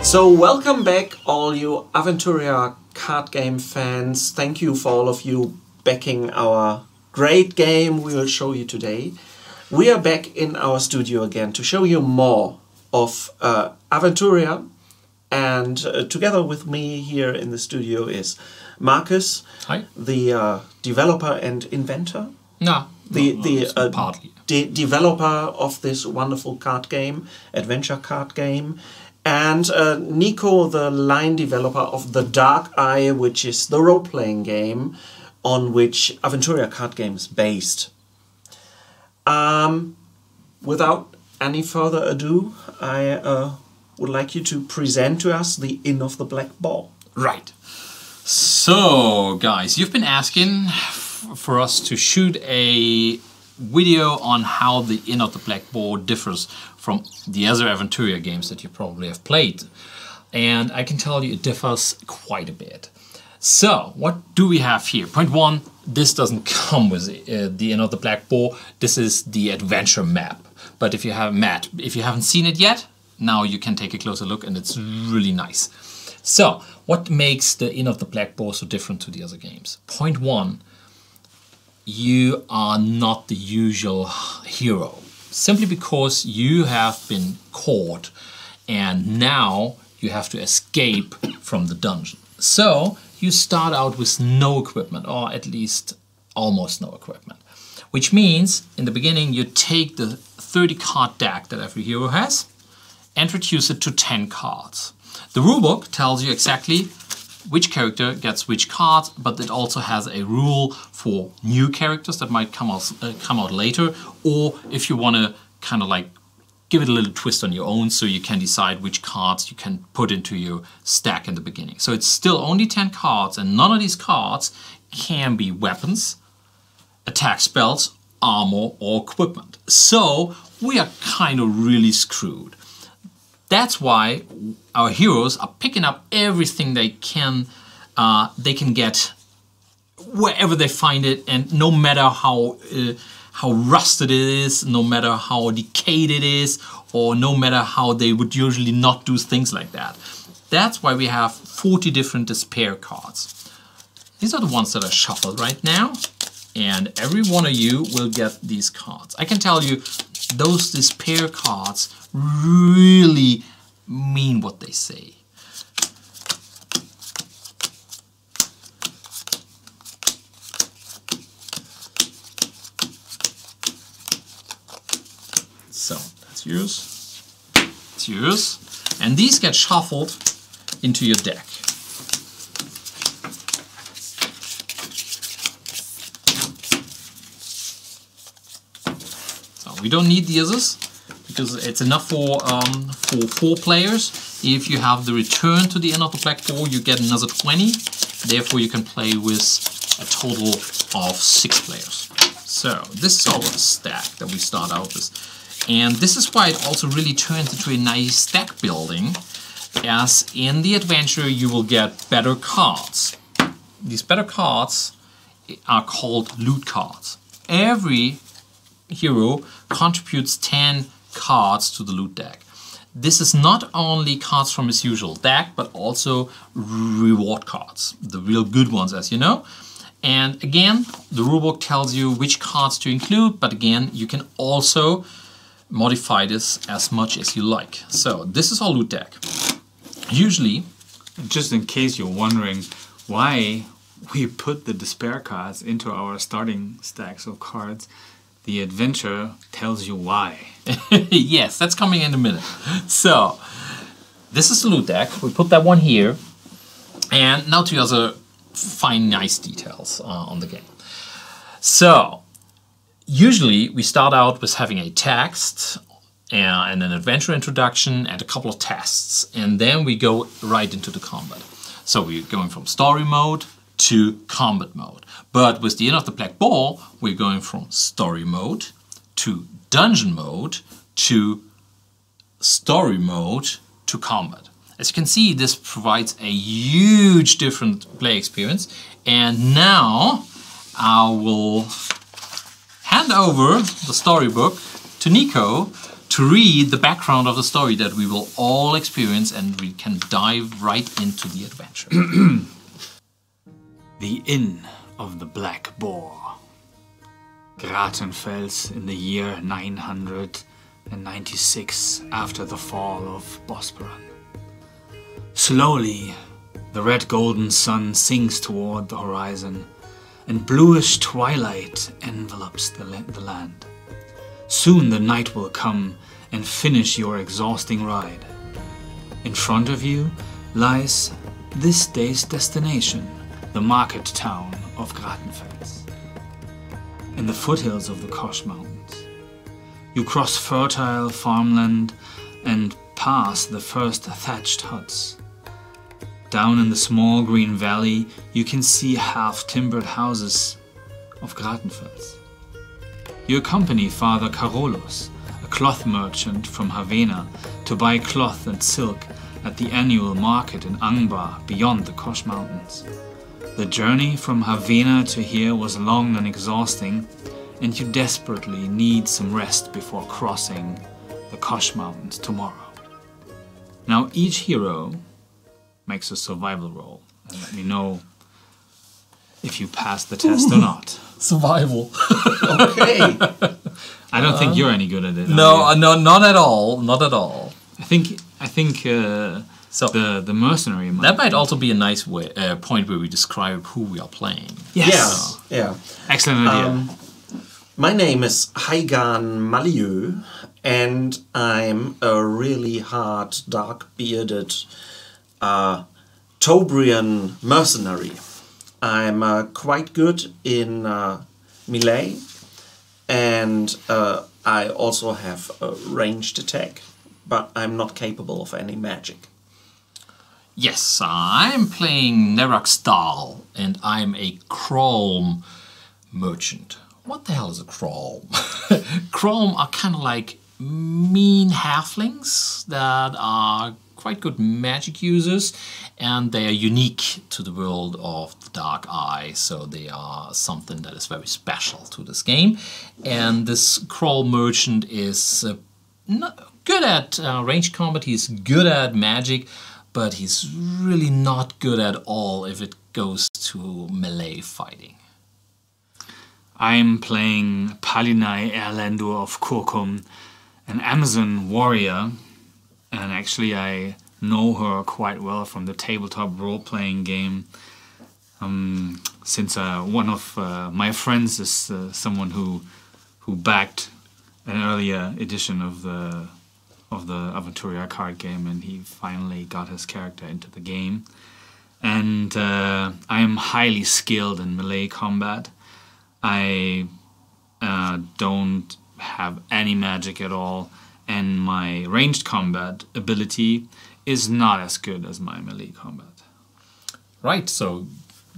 So welcome back all you Aventuria card game fans. Thank you for all of you backing our great game we will show you today. We are back in our studio again to show you more of Aventuria, and together with me here in the studio is Markus. Hi. The developer and inventor. Partly. The developer of this wonderful card game, adventure card game. And Niko, the line developer of The Dark Eye, which is the role-playing game on which Aventuria card game is based. Without any further ado, I would like you to present to us the Inn of the Black Ball. Right. So, guys, you've been asking for us to shoot a video on how the Inn of the Black Ball differs from the other Aventuria games that you probably have played. And I can tell you it differs quite a bit. So, what do we have here? Point one, this doesn't come with the Inn of the Black Ball. This is the adventure map. But if you haven't seen it yet, now you can take a closer look, and it's really nice. So, what makes the Inn of the Black Ball so different to the other games? Point one, you are not the usual hero. Simply because you have been caught and now you have to escape from the dungeon. So you start out with no equipment, or at least almost no equipment. Which means in the beginning you take the 30 card deck that every hero has and reduce it to 10 cards. The rulebook tells you exactly which character gets which card, but it also has a rule for new characters that might come out later, or if you want to kind of like give it a little twist on your own, so you can decide which cards you can put into your stack in the beginning. So it's still only 10 cards, and none of these cards can be weapons, attack spells, armor, or equipment. So we are kind of really screwed. That's why our heroes are picking up everything they can get wherever they find it, and no matter how rusted it is, no matter how decayed it is, or no matter how they would usually not do things like that. That's why we have 40 different despair cards. These are the ones that are shuffled right now, and every one of you will get these cards. I can tell you, those despair cards really mean what they say. So that's yours, it's yours, and these get shuffled into your deck. So we don't need the others, because it's enough for 4 players. If you have the return to the Inn of the Black Ball, you get another 20. Therefore, you can play with a total of 6 players. So this is our stack that we start out with. And this is why it also really turns into a nice stack building, as in the adventure you will get better cards. These better cards are called loot cards. Every hero contributes 10 cards to the loot deck. This is not only cards from his usual deck, but also reward cards, the real good ones, as you know. And again, the rulebook tells you which cards to include, but again, you can also modify this as much as you like. So this is our loot deck. Usually, just in case you're wondering why we put the despair cards into our starting stacks of cards, the adventure tells you why. Yes, that's coming in a minute. So, this is the loot deck. We put that one here. And now to the other fine, nice details on the game. So, usually we start out with having a text and an adventure introduction and a couple of tests. And then we go right into the combat. So we're going from story mode to combat mode. But with the Inn of the Black Ball, we're going from story mode to dungeon mode to story mode to combat. As you can see, this provides a huge different play experience. And now I will hand over the storybook to Niko to read the background of the story that we will all experience, and we can dive right into the adventure. The Inn of the Black Boar. Gratenfels in the year 996 after the fall of Bosporan. Slowly, the red-golden sun sinks toward the horizon, and bluish twilight envelops the land. Soon the night will come and finish your exhausting ride. In front of you lies this day's destination, the market town of Gratenfels. In the foothills of the Kosch Mountains, you cross fertile farmland and pass the first thatched huts. Down in the small green valley, you can see half-timbered houses of Gratenfels. You accompany Father Carolus, a cloth merchant from Havana, to buy cloth and silk at the annual market in Angbar beyond the Kosch Mountains. The journey from Havana to here was long and exhausting, and you desperately need some rest before crossing the Kosch Mountains tomorrow. Now each hero makes a survival roll, and let me know if you pass the test or not. Survival. Okay. I don't think you're any good at it. No, not at all. Not at all. I think So the mercenary might. that might also be a nice way, point where we describe who we are playing. Yes. Yeah. Excellent idea. My name is Haigan Malieu, and I'm a really hard, dark-bearded Tobrian mercenary. I'm quite good in melee, and I also have a ranged attack, but I'm not capable of any magic. Yes, I'm playing Neraxdal, and I'm a Chrome merchant. What the hell is a Chrome? Chrome are kind of like mean halflings that are quite good magic users, and they are unique to the world of the Dark Eye, so they are something that is very special to this game. And this Chrome merchant is not good at ranged combat, he's good at magic, but he's really not good at all if it goes to melee fighting. I'm playing Palinai Erlendur of Kurkum, an Amazon warrior, and actually I know her quite well from the tabletop role-playing game, since one of my friends is someone who backed an earlier edition of the Aventuria card game, and he finally got his character into the game. And I am highly skilled in melee combat. I don't have any magic at all, and my ranged combat ability is not as good as my melee combat. Right, so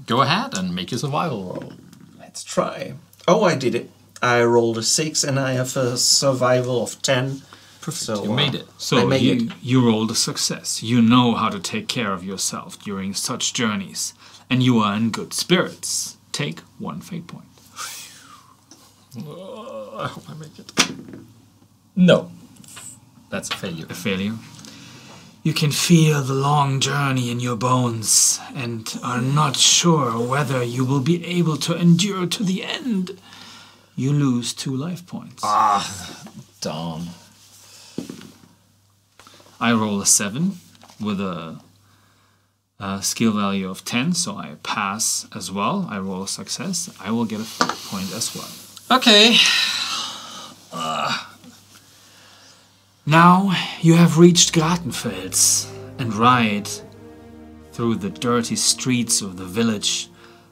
go ahead and make your survival roll. Let's try. Oh, I did it. I rolled a 6 and I have a survival of 10. Perfect, So, you made it. So I made it. you rolled a success. You know how to take care of yourself during such journeys, and you are in good spirits. Take 1 fate point. I hope I make it. No. That's a failure. A failure. You can feel the long journey in your bones and are not sure whether you will be able to endure to the end. You lose 2 life points. Darn. I roll a 7 with a skill value of 10, so I pass as well. I roll a success. I will get a fate point as well. Okay. Now you have reached Gratenfels and ride through the dirty streets of the village,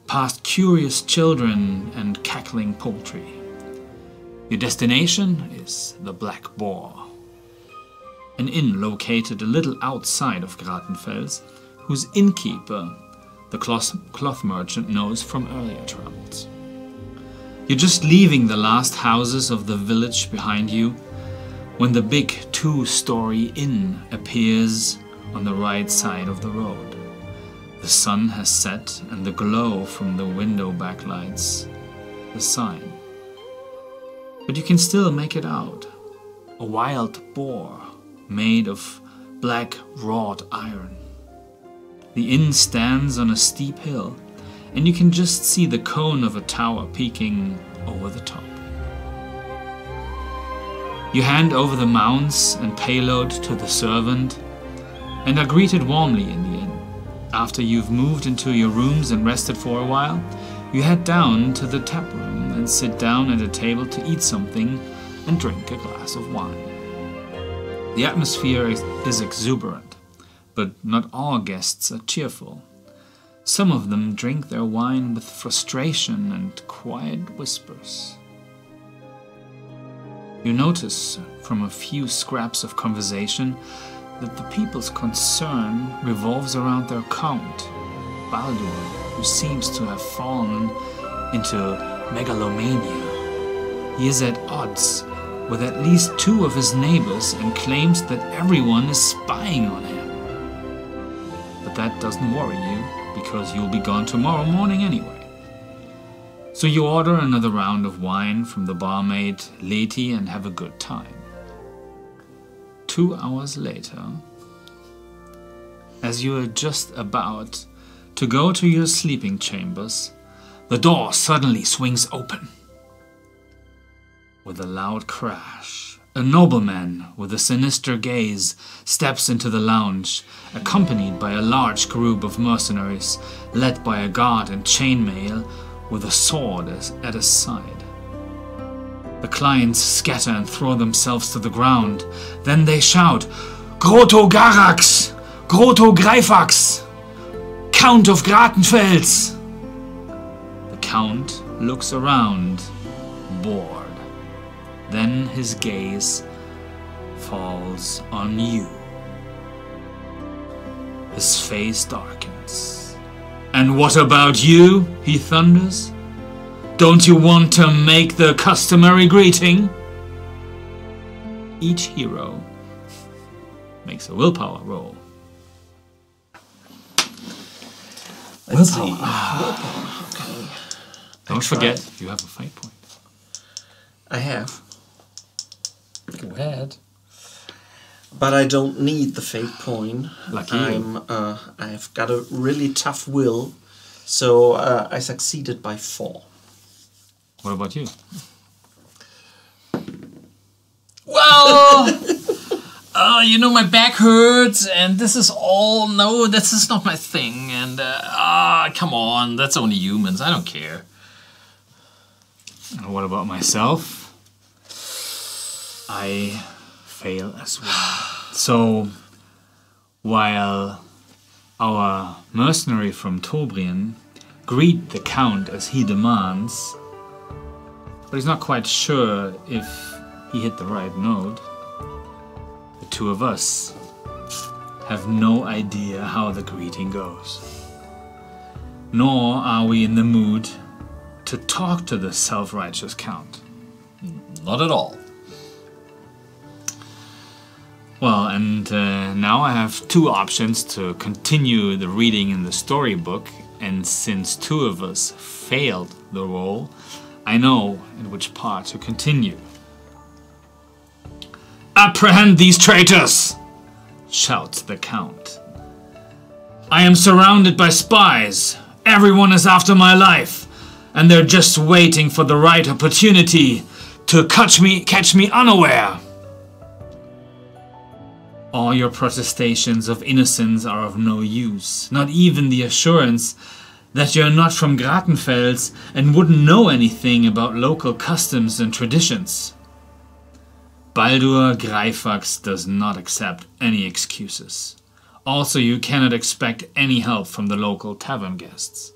past curious children and cackling poultry. Your destination is the Black Boar, an inn located a little outside of Gratenfels, whose innkeeper the cloth merchant knows from earlier travels. You're just leaving the last houses of the village behind you when the big 2-story inn appears on the right side of the road. The sun has set and the glow from the window backlights the sign. But you can still make it out. a wild boar made of black wrought iron. The inn stands on a steep hill, and you can just see the cone of a tower peeking over the top. You hand over the mounts and payload to the servant and are greeted warmly in the inn. After you've moved into your rooms and rested for a while, you head down to the tap room and sit down at a table to eat something and drink a glass of wine. The atmosphere is exuberant, but not all guests are cheerful. Some of them drink their wine with frustration and quiet whispers. You notice from a few scraps of conversation that the people's concern revolves around their count, Baldur, who seems to have fallen into megalomania. He is at odds with at least 2 of his neighbors and claims that everyone is spying on him. But that doesn't worry you, because you'll be gone tomorrow morning anyway. So you order another round of wine from the barmaid, Leti, and have a good time. 2 hours later, as you are just about to go to your sleeping chambers, the door suddenly swings open. With a loud crash, a nobleman with a sinister gaze steps into the lounge, accompanied by a large group of mercenaries, led by a guard in chainmail with a sword at his side. The clients scatter and throw themselves to the ground. Then they shout, "Grotto Garax! Grotto Greifax! Count of Gratenfels!" The Count looks around, bored. Then his gaze falls on you. His face darkens. "And what about you?" he thunders. "Don't you want to make the customary greeting?" Each hero makes a willpower roll. Let's see. Willpower. Okay. Don't forget, you have a fight point. I have. Go ahead. But I don't need the fate point. Lucky you. I've got a really tough will, so I succeeded by 4. What about you? Well, you know, my back hurts, and this is all... No, this is not my thing, and... come on, that's only humans, I don't care. And what about myself? I fail as well. So, while our mercenary from Tobrien greet the Count as he demands, but he's not quite sure if he hit the right note, the 2 of us have no idea how the greeting goes. Nor are we in the mood to talk to the self-righteous Count. Not at all. Well, and now I have 2 options to continue the reading in the storybook, and since 2 of us failed the roll, I know in which part to continue. "Apprehend these traitors!" shouts the Count. "I am surrounded by spies. Everyone is after my life, and they're just waiting for the right opportunity to catch me unaware. All your protestations of innocence are of no use, not even the assurance that you're not from Gratenfels and wouldn't know anything about local customs and traditions. Baldur Greifax does not accept any excuses. Also, you cannot expect any help from the local tavern guests.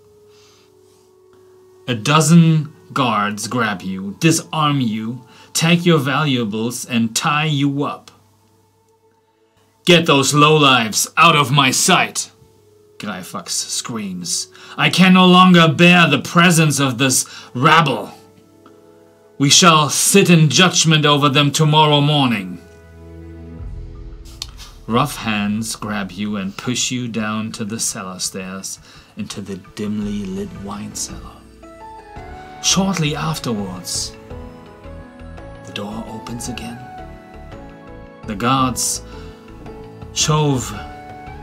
A dozen guards grab you, disarm you, take your valuables, and tie you up. Get those lowlives out of my sight, Greifax screams. I can no longer bear the presence of this rabble. We shall sit in judgment over them tomorrow morning. Rough hands grab you and push you down to the cellar stairs into the dimly lit wine cellar. Shortly afterwards, the door opens again The guards shove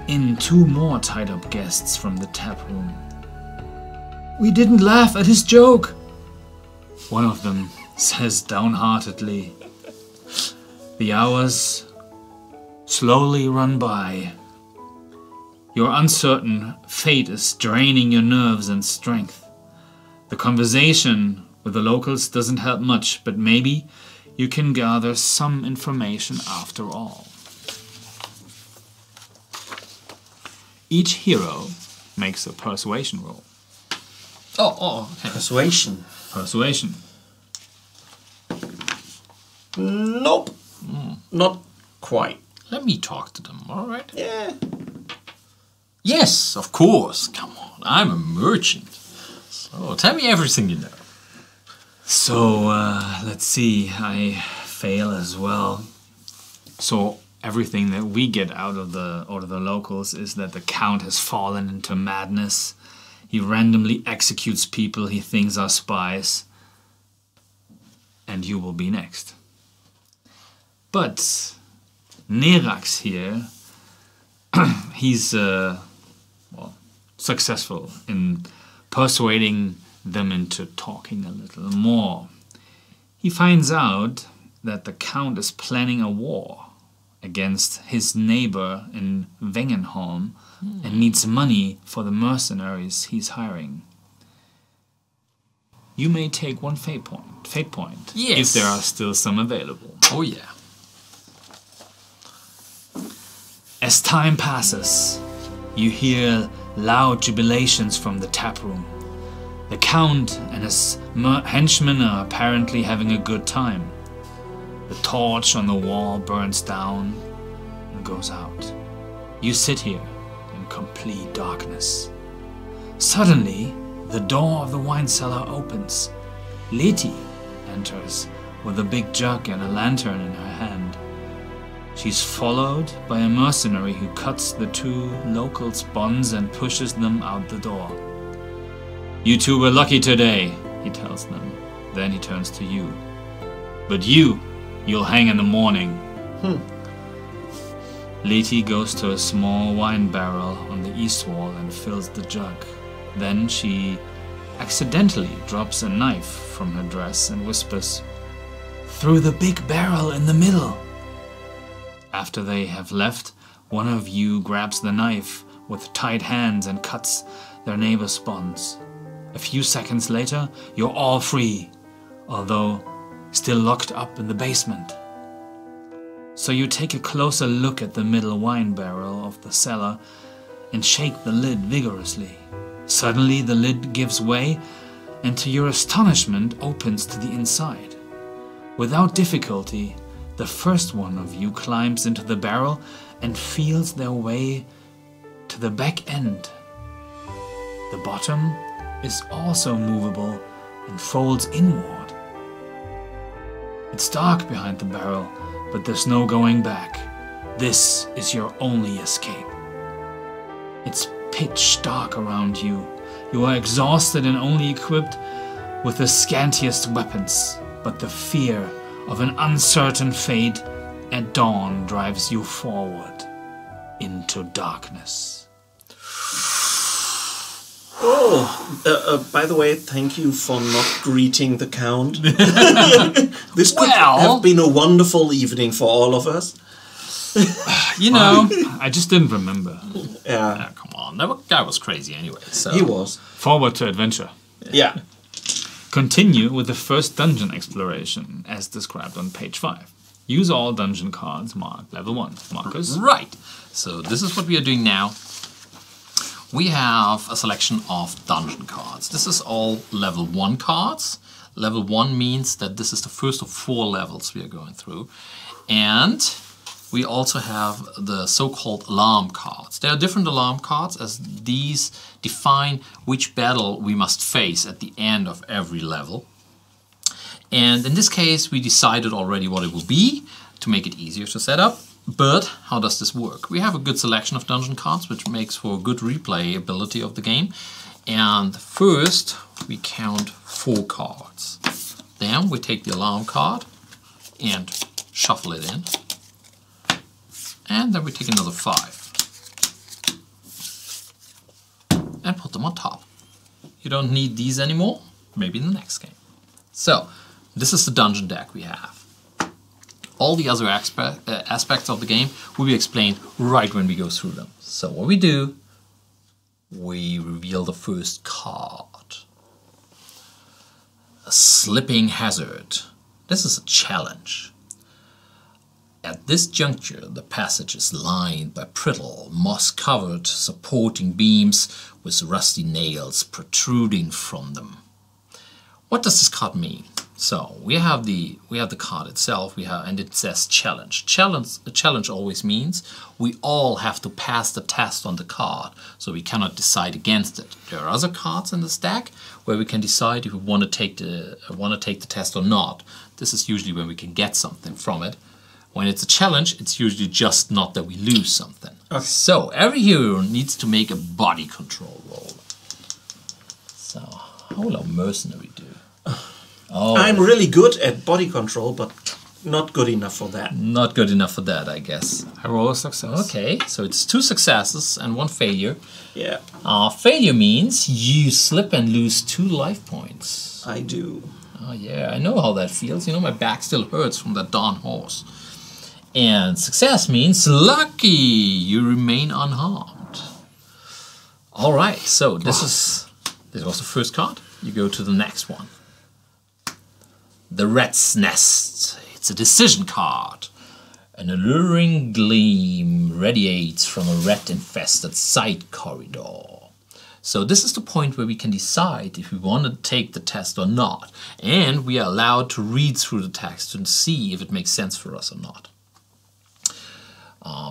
in 2 more tied-up guests from the tap room. "We didn't laugh at his joke," one of them says downheartedly. The hours slowly run by. Your uncertain fate is draining your nerves and strength. The conversation with the locals doesn't help much, but maybe you can gather some information after all. Each hero makes a persuasion roll. Okay. Persuasion. Persuasion. Nope. Not quite. Let me talk to them, alright? Yeah. Yes, of course. Come on, I'm a merchant. So tell me everything you know. So, let's see. I fail as well. So, everything that we get out of the locals is that the Count has fallen into madness. He randomly executes people he thinks are spies. And you will be next. But Nerax here, he's successful in persuading them into talking a little more. He finds out that the Count is planning a war against his neighbor in Wengenholm and needs money for the mercenaries he's hiring. You may take 1 fate point, yes, if there are still some available. Oh yeah. As time passes, you hear loud jubilations from the tap room. The Count and his henchmen are apparently having a good time. The torch on the wall burns down and goes out. You sit here in complete darkness. Suddenly, the door of the wine cellar opens. Letty enters with a big jug and a lantern in her hand. She's followed by a mercenary who cuts the 2 locals' bonds and pushes them out the door. "You 2 were lucky today," he tells them. Then he turns to you. "But you'll hang in the morning." Letty goes to a small wine barrel on the east wall and fills the jug. Then she accidentally drops a knife from her dress and whispers, "Through the big barrel in the middle." After they have left, one of you grabs the knife with tight hands and cuts their neighbor's bonds. A few seconds later, you're all free, although still locked up in the basement. So you take a closer look at the middle wine barrel of the cellar and shake the lid vigorously. Suddenly the lid gives way and to your astonishment opens to the inside. Without difficulty, the first one of you climbs into the barrel and feels their way to the back end. The bottom is also movable and folds inward. It's dark behind the barrel, but there's no going back. This is your only escape. It's pitch dark around you. You are exhausted and only equipped with the scantiest weapons, but the fear of an uncertain fate at dawn drives you forward into darkness. Oh, by the way, thank you for not greeting the Count. This could have been a wonderful evening for all of us. You know, I just didn't remember. Yeah. Come on, that guy was crazy anyway. So. He was. Forward to adventure. Yeah. Continue with the first dungeon exploration, as described on page 5. Use all dungeon cards marked level 1. Markus? Right. So this is what we are doing now. We have a selection of dungeon cards. This is all level 1 cards. Level 1 means that this is the first of 4 levels we are going through. And we also have the so-called alarm cards. There are different alarm cards as these define which battle we must face at the end of every level. And in this case, we decided already what it will be to make it easier to set up. But how does this work? We have a good selection of dungeon cards, which makes for a good replayability of the game. And first, we count 4 cards. Then we take the alarm card and shuffle it in. And then we take another 5. And put them on top. You don't need these anymore. Maybe in the next game. So, this is the dungeon deck we have. All the other aspects of the game will be explained right when we go through them. So what we do, we reveal the first card. A slipping hazard. This is a challenge. At this juncture, the passage is lined by brittle, moss-covered supporting beams with rusty nails protruding from them. What does this card mean? So we have the card itself. And it says challenge. Challenge always means we all have to pass the test on the card, so we cannot decide against it. There are other cards in the stack where we can decide if we want to take the test or not. This is usually when we can get something from it. When it's a challenge, it's usually just not that we lose something. Okay. So every hero needs to make a body control roll. So how will our mercenary do? Oh, I'm really good at body control, but not good enough for that. Not good enough for that, I guess. I roll a success. Okay, so it's 2 successes and 1 failure. Yeah. Failure means you slip and lose 2 life points. I do. Oh yeah, I know how that feels. You know, my back still hurts from that darn horse. And success means lucky, you remain unharmed. All right, so this was the first card. You go to the next one. The Rat's Nest. It's a decision card. An alluring gleam radiates from a rat-infested side corridor. So this is the point where we can decide if we want to take the test or not. And we are allowed to read through the text and see if it makes sense for us or not.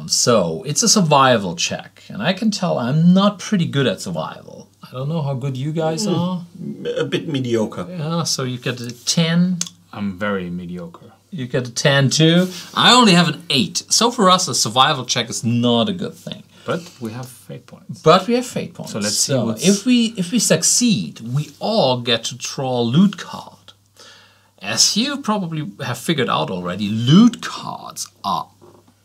So it's a survival check. And I can tell I'm not pretty good at survival. I don't know how good you guys are. A bit mediocre. Yeah, so you get a 10. I'm very mediocre. You get a 10 too. I only have an 8. So for us, a survival check is not a good thing. But we have fate points. But we have fate points. So let's see if we succeed, we all get to draw a loot card. As you probably have figured out already, loot cards are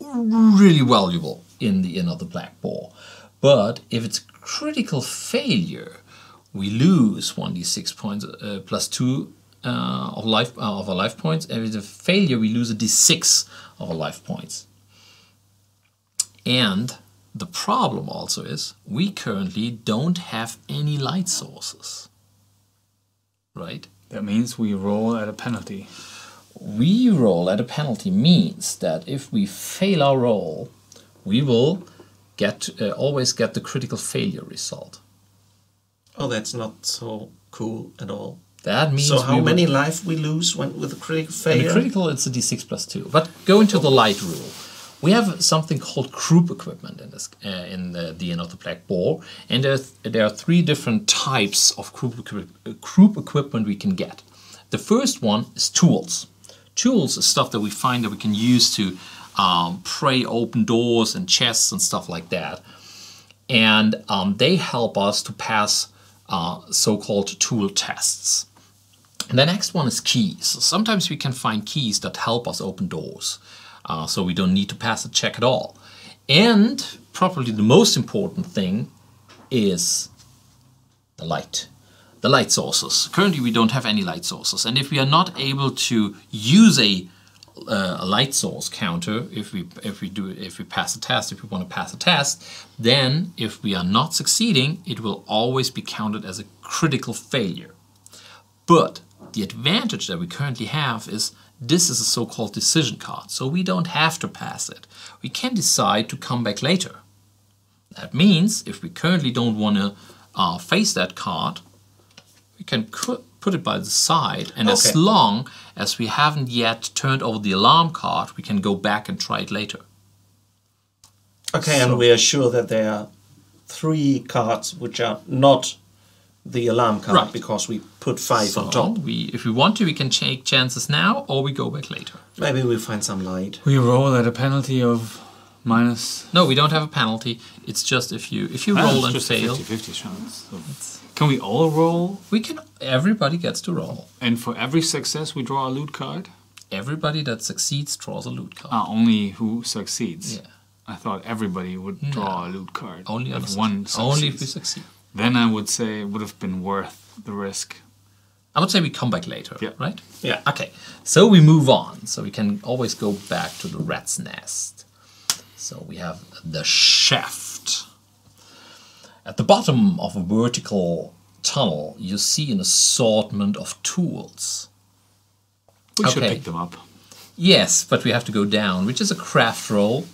really valuable in the Inn of the Black Boar. But if it's critical failure, we lose 1d6 points plus 2 of our life points. And with a failure, we lose a d6 of our life points. And the problem also is we currently don't have any light sources. Right? That means we roll at a penalty. We roll at a penalty means that if we fail our roll, we will always get the critical failure result. Oh, that's not so cool at all. That means so how many life we lose with a critical failure? The critical, it's a d6 plus 2. But going to the light rule, we have something called group equipment in this in the Inn of the Black Boar, and there are 3 different types of group equipment we can get. The first one is tools. Tools is stuff that we find that we can use to pry open doors and chests and stuff like that. And they help us to pass so-called tool tests. And the next one is keys. Sometimes we can find keys that help us open doors. So we don't need to pass a check at all. And probably the most important thing is the light. The light sources. Currently we don't have any light sources. And if we are not able to use a light source counter, if we pass a test, if we want to pass a test, then if we are not succeeding, it will always be counted as a critical failure. But the advantage that we currently have is this is a so-called decision card, so we don't have to pass it. We can decide to come back later. That means if we currently don't want to face that card, we can put it by the side, and as long as we haven't yet turned over the alarm card, we can go back and try it later. Okay, so, and we are sure that there are 3 cards which are not the alarm card, right, because we put 5 on top. If we want to, we can take chances now, or we go back later. Maybe we'll find some light. We roll at a penalty of minus... No, we don't have a penalty. It's just if you roll and fail. 50-50 chance. So can we all roll? We can. Everybody gets to roll. And for every success, we draw a loot card? Everybody that succeeds draws a loot card. Only who succeeds? Yeah. I thought everybody would draw a loot card. Only if one succeeds. Only if we succeed. Then I would say it would have been worth the risk. I would say we come back later, right? Yeah. Okay, so we move on. So we can always go back to the rat's nest. So we have the shaft. At the bottom of a vertical tunnel, you see an assortment of tools. We should pick them up. Yes, but we have to go down, which is a craft roll.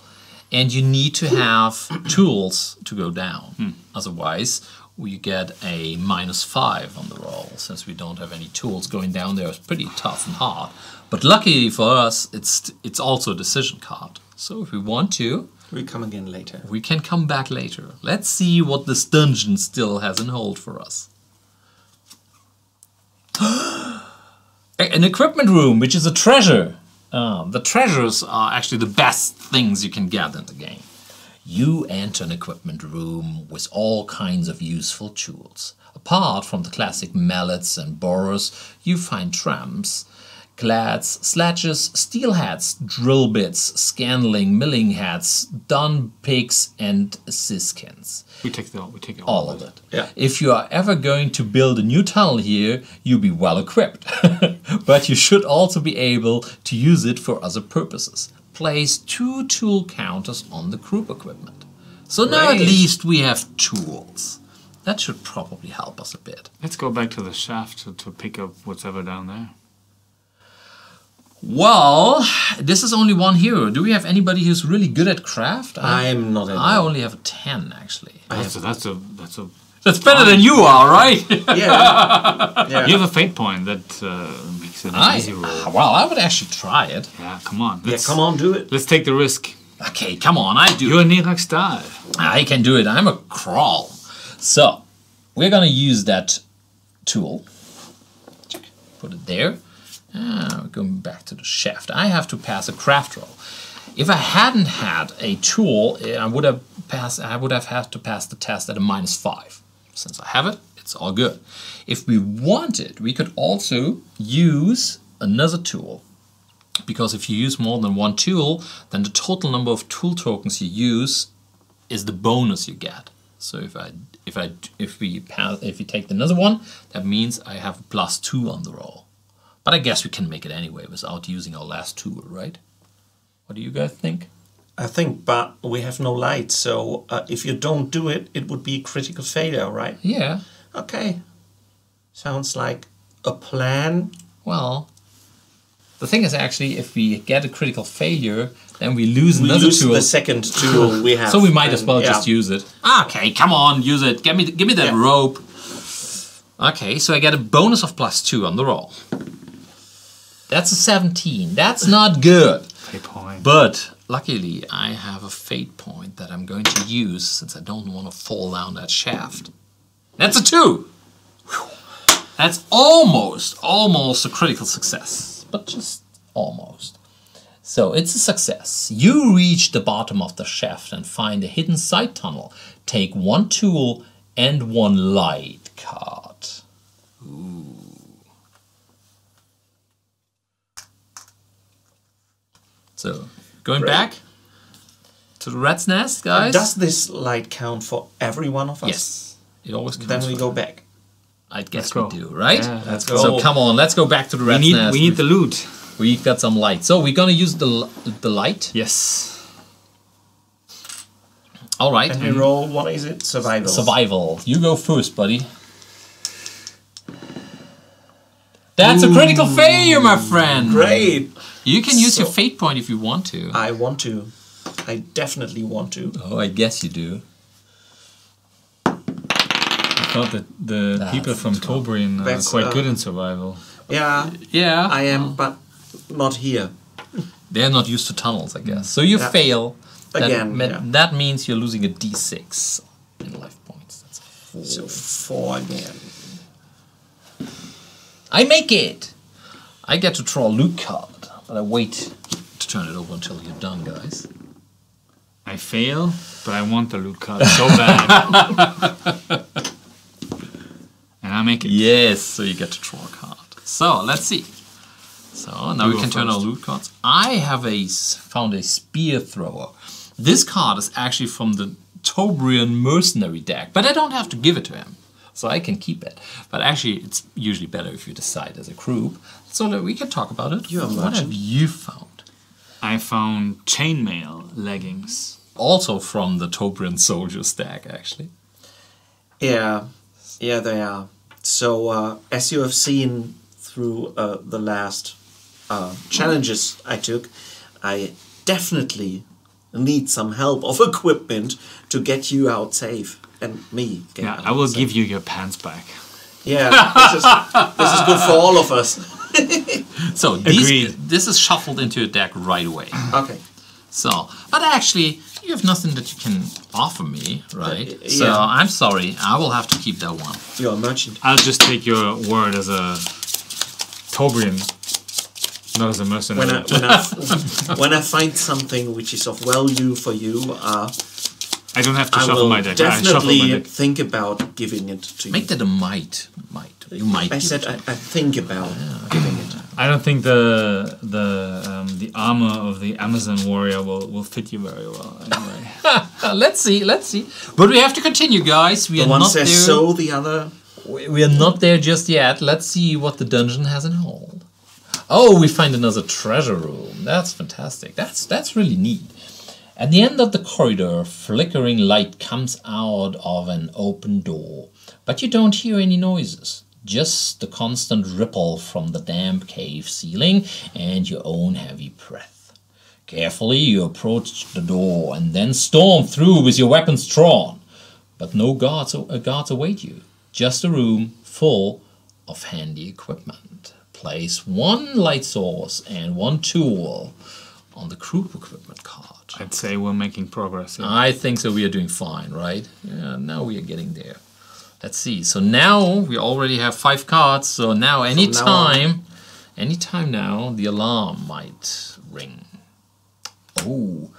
And you need to have tools to go down. Otherwise, we get a -5 on the roll. Since we don't have any tools, going down there is pretty tough and hard. But luckily for us, it's also a decision card. So if we want to, We come again later. we can come back later. Let's see what this dungeon still has in hold for us. An equipment room, which is a treasure. The treasures are actually the best things you can get in the game. You enter an equipment room with all kinds of useful tools. Apart from the classic mallets and borers, you find tramps, glads, sledges, steel hats, drill bits, scanling, milling hats, dun pigs, and siskins. We take all All of it. Yeah. If you are ever going to build a new tunnel here, you'll be well equipped. But you should also be able to use it for other purposes. Place 2 tool counters on the group equipment. So now at least we have tools. That should probably help us a bit. Let's go back to the shaft to pick up whatever down there. Well, this is only one hero. Do we have anybody who's really good at craft? I'm not in. I only have a 10 actually. That's better than you are, right? Yeah. You have a fate point that makes it an easy roll. Well, I would actually try it. Yeah, come on. Come on, do it. Let's take the risk. Okay, come on, I do. You're Nirak Stahl. I can do it. I'm a crawl. So, we're gonna use that tool. Put it there. We're going back to the shaft. I have to pass a craft roll. If I hadn't had a tool, I would have had to pass the test at a -5. Since I have it, it's all good. If we wanted, we could also use another tool. Because if you use more than one tool, then the total number of tool tokens you use is the bonus you get. So if we take another one, that means I have a +2 on the roll. But I guess we can make it anyway without using our last tool, right? What do you guys think? I think, but we have no light, so if you don't do it, it would be a critical failure, right? Yeah. Okay. Sounds like a plan. Well, the thing is actually, if we get a critical failure, then we lose another tool. The second tool we have. So we might as well just use it. Okay, come on, use it. Give me that rope. Okay, so I get a bonus of +2 on the roll. That's a 17. That's not good. Fate point. But luckily, I have a fate point that I'm going to use since I don't want to fall down that shaft. That's a 2. Whew. That's almost a critical success, but just almost. So it's a success. You reach the bottom of the shaft and find a hidden side tunnel. Take 1 tool and 1 light card. Ooh. So, going back to the rat's nest, guys. Does this light count for every one of us? Yes. It always counts. Then we go back. I guess we do, right? Yeah, let's go. So come on, let's go back to the rat's nest. We need the loot. We've got some light. So we're gonna use the light. Yes. All right. And we roll, what is it? Survival. Survival. You go first, buddy. That's a critical failure, my friend. Great. You can use your fate point if you want to. I want to. I definitely want to. Oh, I guess you do. I thought that the people from Tobrin are quite good in survival. Yeah. Yeah. I am, but not here. They're not used to tunnels, I guess. So you fail. Again. That means you're losing a d6 in life points. That's 4. So 4 again. I make it! I get to draw a loot card, but I wait to turn it over until you're done, guys. I fail, but I want the loot card so bad. And I make it. Yes, so you get to draw a card. So, let's see. So, now we can turn our loot cards. I have found a spear thrower. This card is actually from the Tobrian mercenary deck, but I don't have to give it to him. So I can keep it. But actually, it's usually better if you decide as a group. So that we can talk about it. What have you found? I found chainmail leggings. Also from the Tobrian soldiers deck, actually. Yeah, they are. So, as you have seen through the last challenges I took, I definitely need some help of equipment to get you out safe. And me. Yeah, I will give you your pants back. Yeah, this is good for all of us. So this is shuffled into your deck right away. Okay. So, but actually, you have nothing that you can offer me, right? Yeah. So I'm sorry, I will have to keep that one. You're a merchant. I'll just take your word as a Tobrian, not as a mercenary. When I find something which is of value for you, I don't have to I shuffle will my deck. definitely think about giving it to you. Make that a might. You might. I said I think about giving it. I don't think the armor of the Amazon warrior will fit you very well. Anyway, Let's see. But we have to continue, guys. We The are one not says there. so, the other. We are not there just yet. Let's see what the dungeon has in hold. Oh, we find another treasure room. That's fantastic. That's really neat. At the end of the corridor, flickering light comes out of an open door, but you don't hear any noises. Just the constant ripple from the damp cave ceiling and your own heavy breath. Carefully you approach the door and then storm through with your weapons drawn. But no guards await you. Just a room full of handy equipment. Place one light source and one tool on the group equipment card. I'd say we're making progress. Yeah. I think so. We are doing fine, right? Yeah, now we are getting there. Let's see. So now we already have 5 cards. So now anytime now, the alarm might ring. Oh.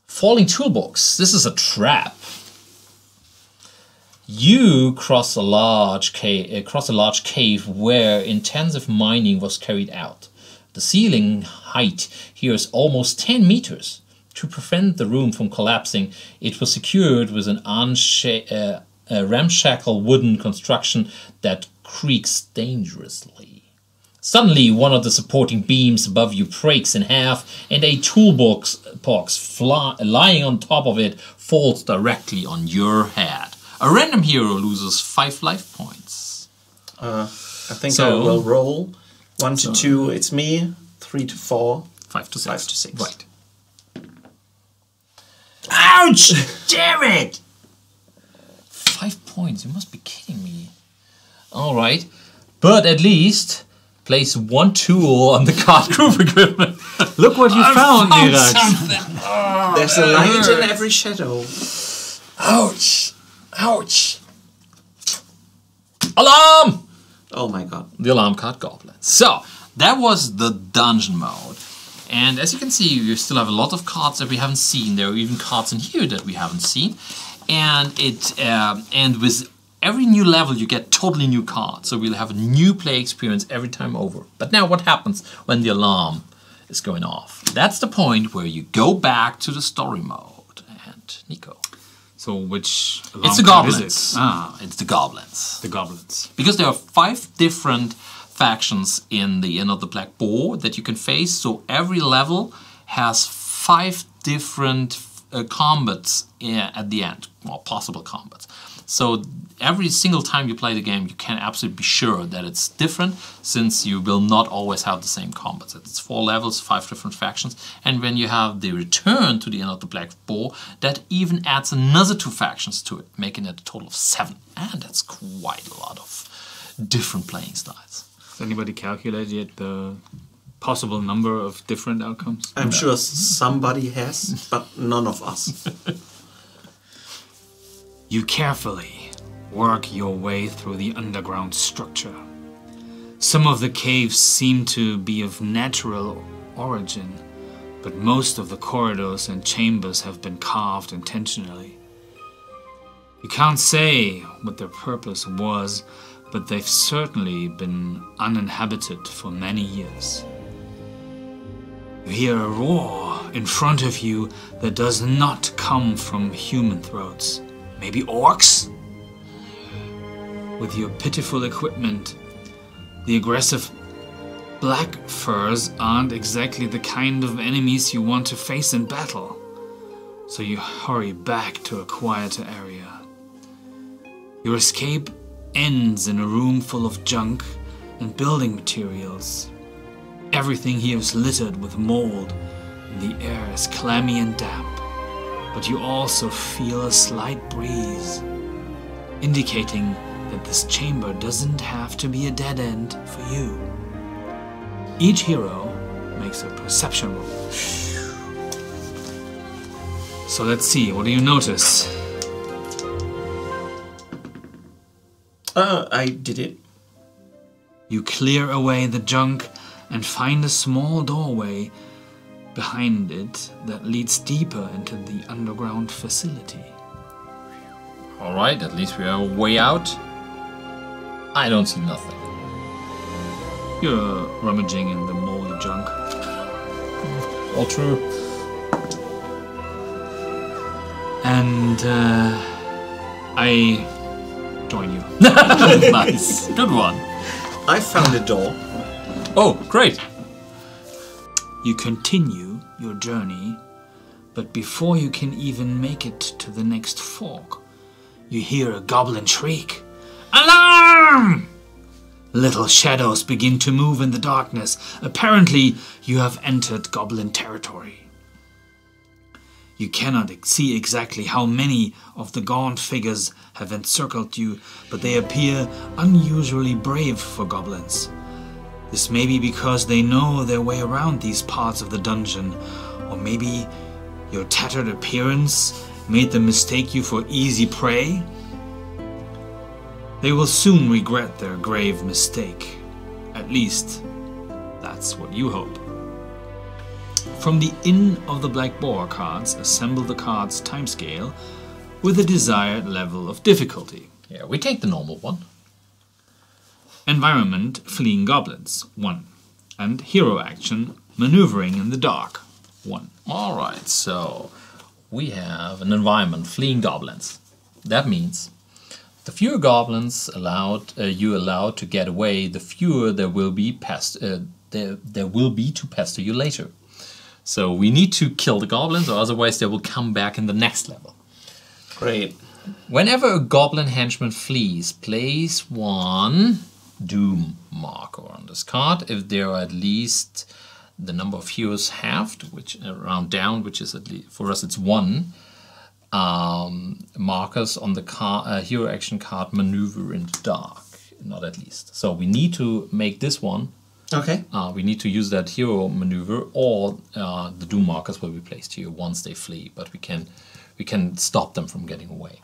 Falling toolbox. This is a trap. You cross a large cave where intensive mining was carried out. The ceiling height here is almost 10 meters. To prevent the room from collapsing, it was secured with an ramshackle wooden construction that creaks dangerously. Suddenly, one of the supporting beams above you breaks in half, and a toolbox lying on top of it falls directly on your head. A random hero loses 5 life points. I think I will roll. 1 to 2, it's me. 3 to 4. 5 to 6. 5 to 6. Right. Ouch! Damn it! 5 points. You must be kidding me. All right, but at least place 1 tool on the card group equipment. Look what you found, Niraj. Oh, There's a light in every shadow. Ouch! Ouch! Alarm! Oh my god. The alarm card goblin. So that was the dungeon mode, and as you can see, we still have a lot of cards that we haven't seen. There are even cards in here that we haven't seen, and with every new level you get totally new cards. So we'll have a new play experience every time over. But now what happens when the alarm is going off? That's the point where you go back to the story mode. And Niko. So which alarm It's the card goblins. is it? It's the goblins. The goblins. Because there are 5 different factions in the Inn of the Black Boar that you can face. So every level has 5 different combats at the end, or possible combats. So every single time you play the game, you can absolutely be sure that it's different, since you will not always have the same combats. It's 4 levels, 5 different factions, and when you have the return to the Inn of the Black Boar, that even adds another 2 factions to it, making it a total of 7. And that's quite a lot of different playing styles. Has anybody calculated yet the possible number of different outcomes? I'm sure somebody has, but none of us. You carefully work your way through the underground structure. Some of the caves seem to be of natural origin, but most of the corridors and chambers have been carved intentionally. You can't say what their purpose was, but they've certainly been uninhabited for many years. You hear a roar in front of you that does not come from human throats. Maybe orcs? With your pitiful equipment, the aggressive black furs aren't exactly the kind of enemies you want to face in battle. So you hurry back to a quieter area. Your escape ends in a room full of junk and building materials. Everything here is littered with mold, and the air is clammy and damp. But you also feel a slight breeze, indicating that this chamber doesn't have to be a dead end for you. Each hero makes a perception roll. So let's see, what do you notice? I did it. You clear away the junk and find a small doorway behind it that leads deeper into the underground facility. Alright, at least we are way out. I don't see nothing. You're rummaging in the moldy junk. All true. And I join you. Nice. Good one. I found a door. Oh, great. You continue your journey, but before you can even make it to the next fork, you hear a goblin shriek. Alarm! Little shadows begin to move in the darkness. Apparently, you have entered goblin territory. You cannot see exactly how many of the gaunt figures have encircled you, but they appear unusually brave for goblins. This may be because they know their way around these parts of the dungeon, or maybe your tattered appearance made them mistake you for easy prey. They will soon regret their grave mistake. At least, that's what you hope. From the Inn of the Black Boar cards, assemble the card's timescale with the desired level of difficulty. Yeah, we take the normal one. Environment, fleeing goblins, 1. And hero action, maneuvering in the dark, 1. Alright, so we have an environment, fleeing goblins. That means the fewer goblins you allowed to get away, the fewer there will be to pester you later. So we need to kill the goblins, or otherwise they will come back in the next level. Great. Whenever a goblin henchman flees, place 1 doom marker on this card. If there are at least the number of heroes halved, which round down, which is at least for us it's 1. Markers on the hero action card maneuver in the dark, not at least. So we need to make this one. Okay. We need to use that hero maneuver, or the doom markers will be placed here once they flee, but we can stop them from getting away.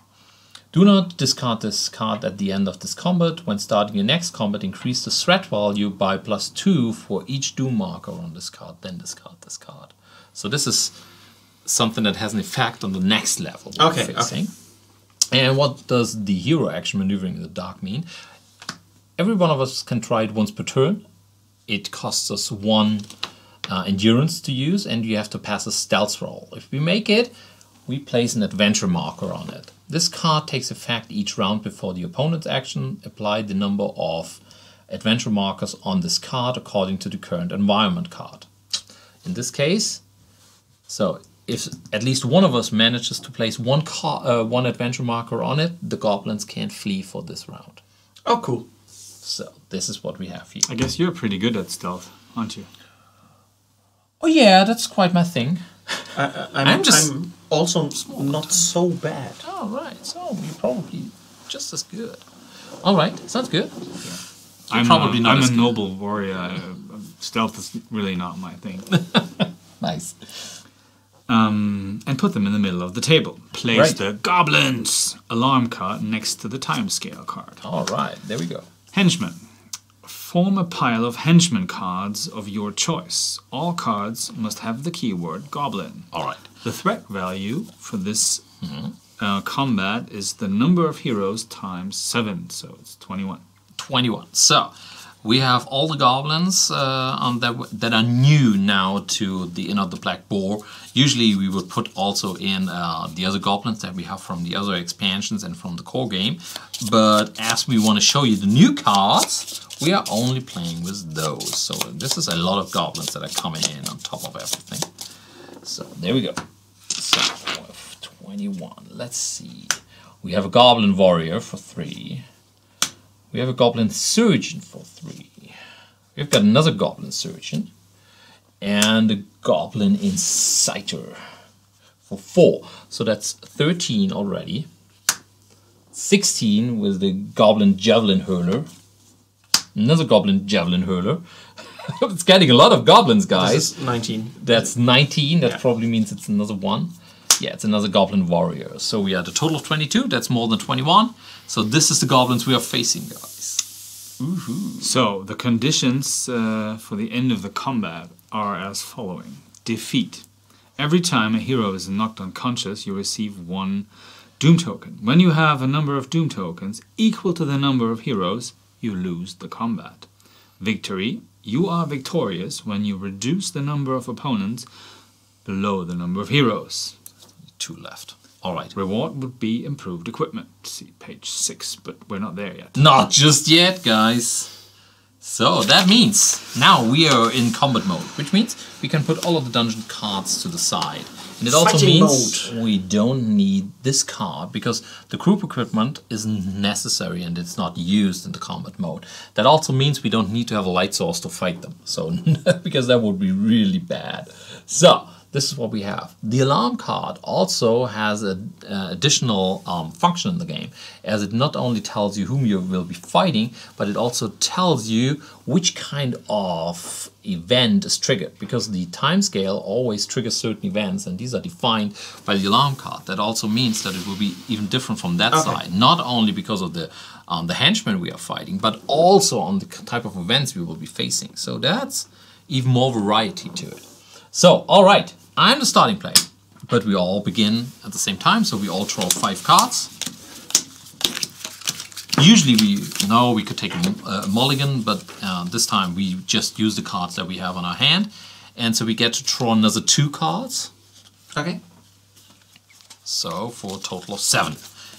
Do not discard this card at the end of this combat. When starting your next combat, increase the threat value by +2 for each doom marker on this card, then discard this card. So this is something that has an effect on the next level. Okay. And what does the hero action maneuvering in the dark mean? Every one of us can try it once per turn. It costs us 1 endurance to use, and you have to pass a stealth roll. If we make it, we place an adventure marker on it. This card takes effect each round before the opponent's action. Apply the number of adventure markers on this card according to the current environment card. In this case, so if at least one of us manages to place one adventure marker on it, the goblins can't flee for this round. Oh, cool. So this is what we have here. I guess you're pretty good at stealth, aren't you? Oh yeah, that's quite my thing. I'm also not so bad. Oh right, so you're probably just as good. All right, sounds good. I'm probably not I'm as a good. noble warrior. Stealth is really not my thing. Nice. And put them in the middle of the table. Place Right. the goblins alarm card next to the timescale card. All right, there we go. Henchmen. Form a pile of henchman cards of your choice. All cards must have the keyword goblin. All right. The threat value for this combat is the number of heroes times 7, so it's 21. 21. So, we have all the goblins that are new now to the Inn of the Black Boar. Usually we would put also in the other goblins that we have from the other expansions and from the core game. But as we want to show you the new cards, we are only playing with those. So this is a lot of goblins that are coming in on top of everything. So there we go. So 21. Let's see. We have a goblin warrior for 3. We have a goblin surgeon for 3. We've got another goblin surgeon. And a goblin inciter for 4. So that's 13 already. 16 with the goblin javelin hurler. Another goblin javelin hurler. It's getting a lot of goblins, guys. This is 19. That's 19. That Yeah. probably means it's another one. Yeah, it's another goblin warrior. So we had a total of 22. That's more than 21. So this is the goblins we are facing, guys. Woohoo. So the conditions for the end of the combat are as following. Defeat. Every time a hero is knocked unconscious, you receive 1 doom token. When you have a number of doom tokens equal to the number of heroes, you lose the combat. Victory. You are victorious when you reduce the number of opponents below the number of heroes. 2 left. All right. Reward would be improved equipment. See page 6, but we're not there yet. Not just yet, guys. So that means now we are in combat mode, which means we can put all of the dungeon cards to the side. And it also Fighting means we don't need this card because the group equipment isn't necessary and it's not used in the combat mode. That also means we don't need to have a light source to fight them. So because that would be really bad. So this is what we have. The alarm card also has an additional function in the game, as it not only tells you whom you will be fighting, but it also tells you which kind of event is triggered, because the timescale always triggers certain events, and these are defined by the alarm card. That also means that it will be even different from that side, not only because of the henchmen we are fighting, but also on the type of events we will be facing. So that's even more variety to it. So, alright, I'm the starting player, but we all begin at the same time, so we all draw 5 cards. Usually we could take a mulligan, but this time we just use the cards that we have on our hand, and so we get to draw another 2 cards. Okay. So, for a total of 7.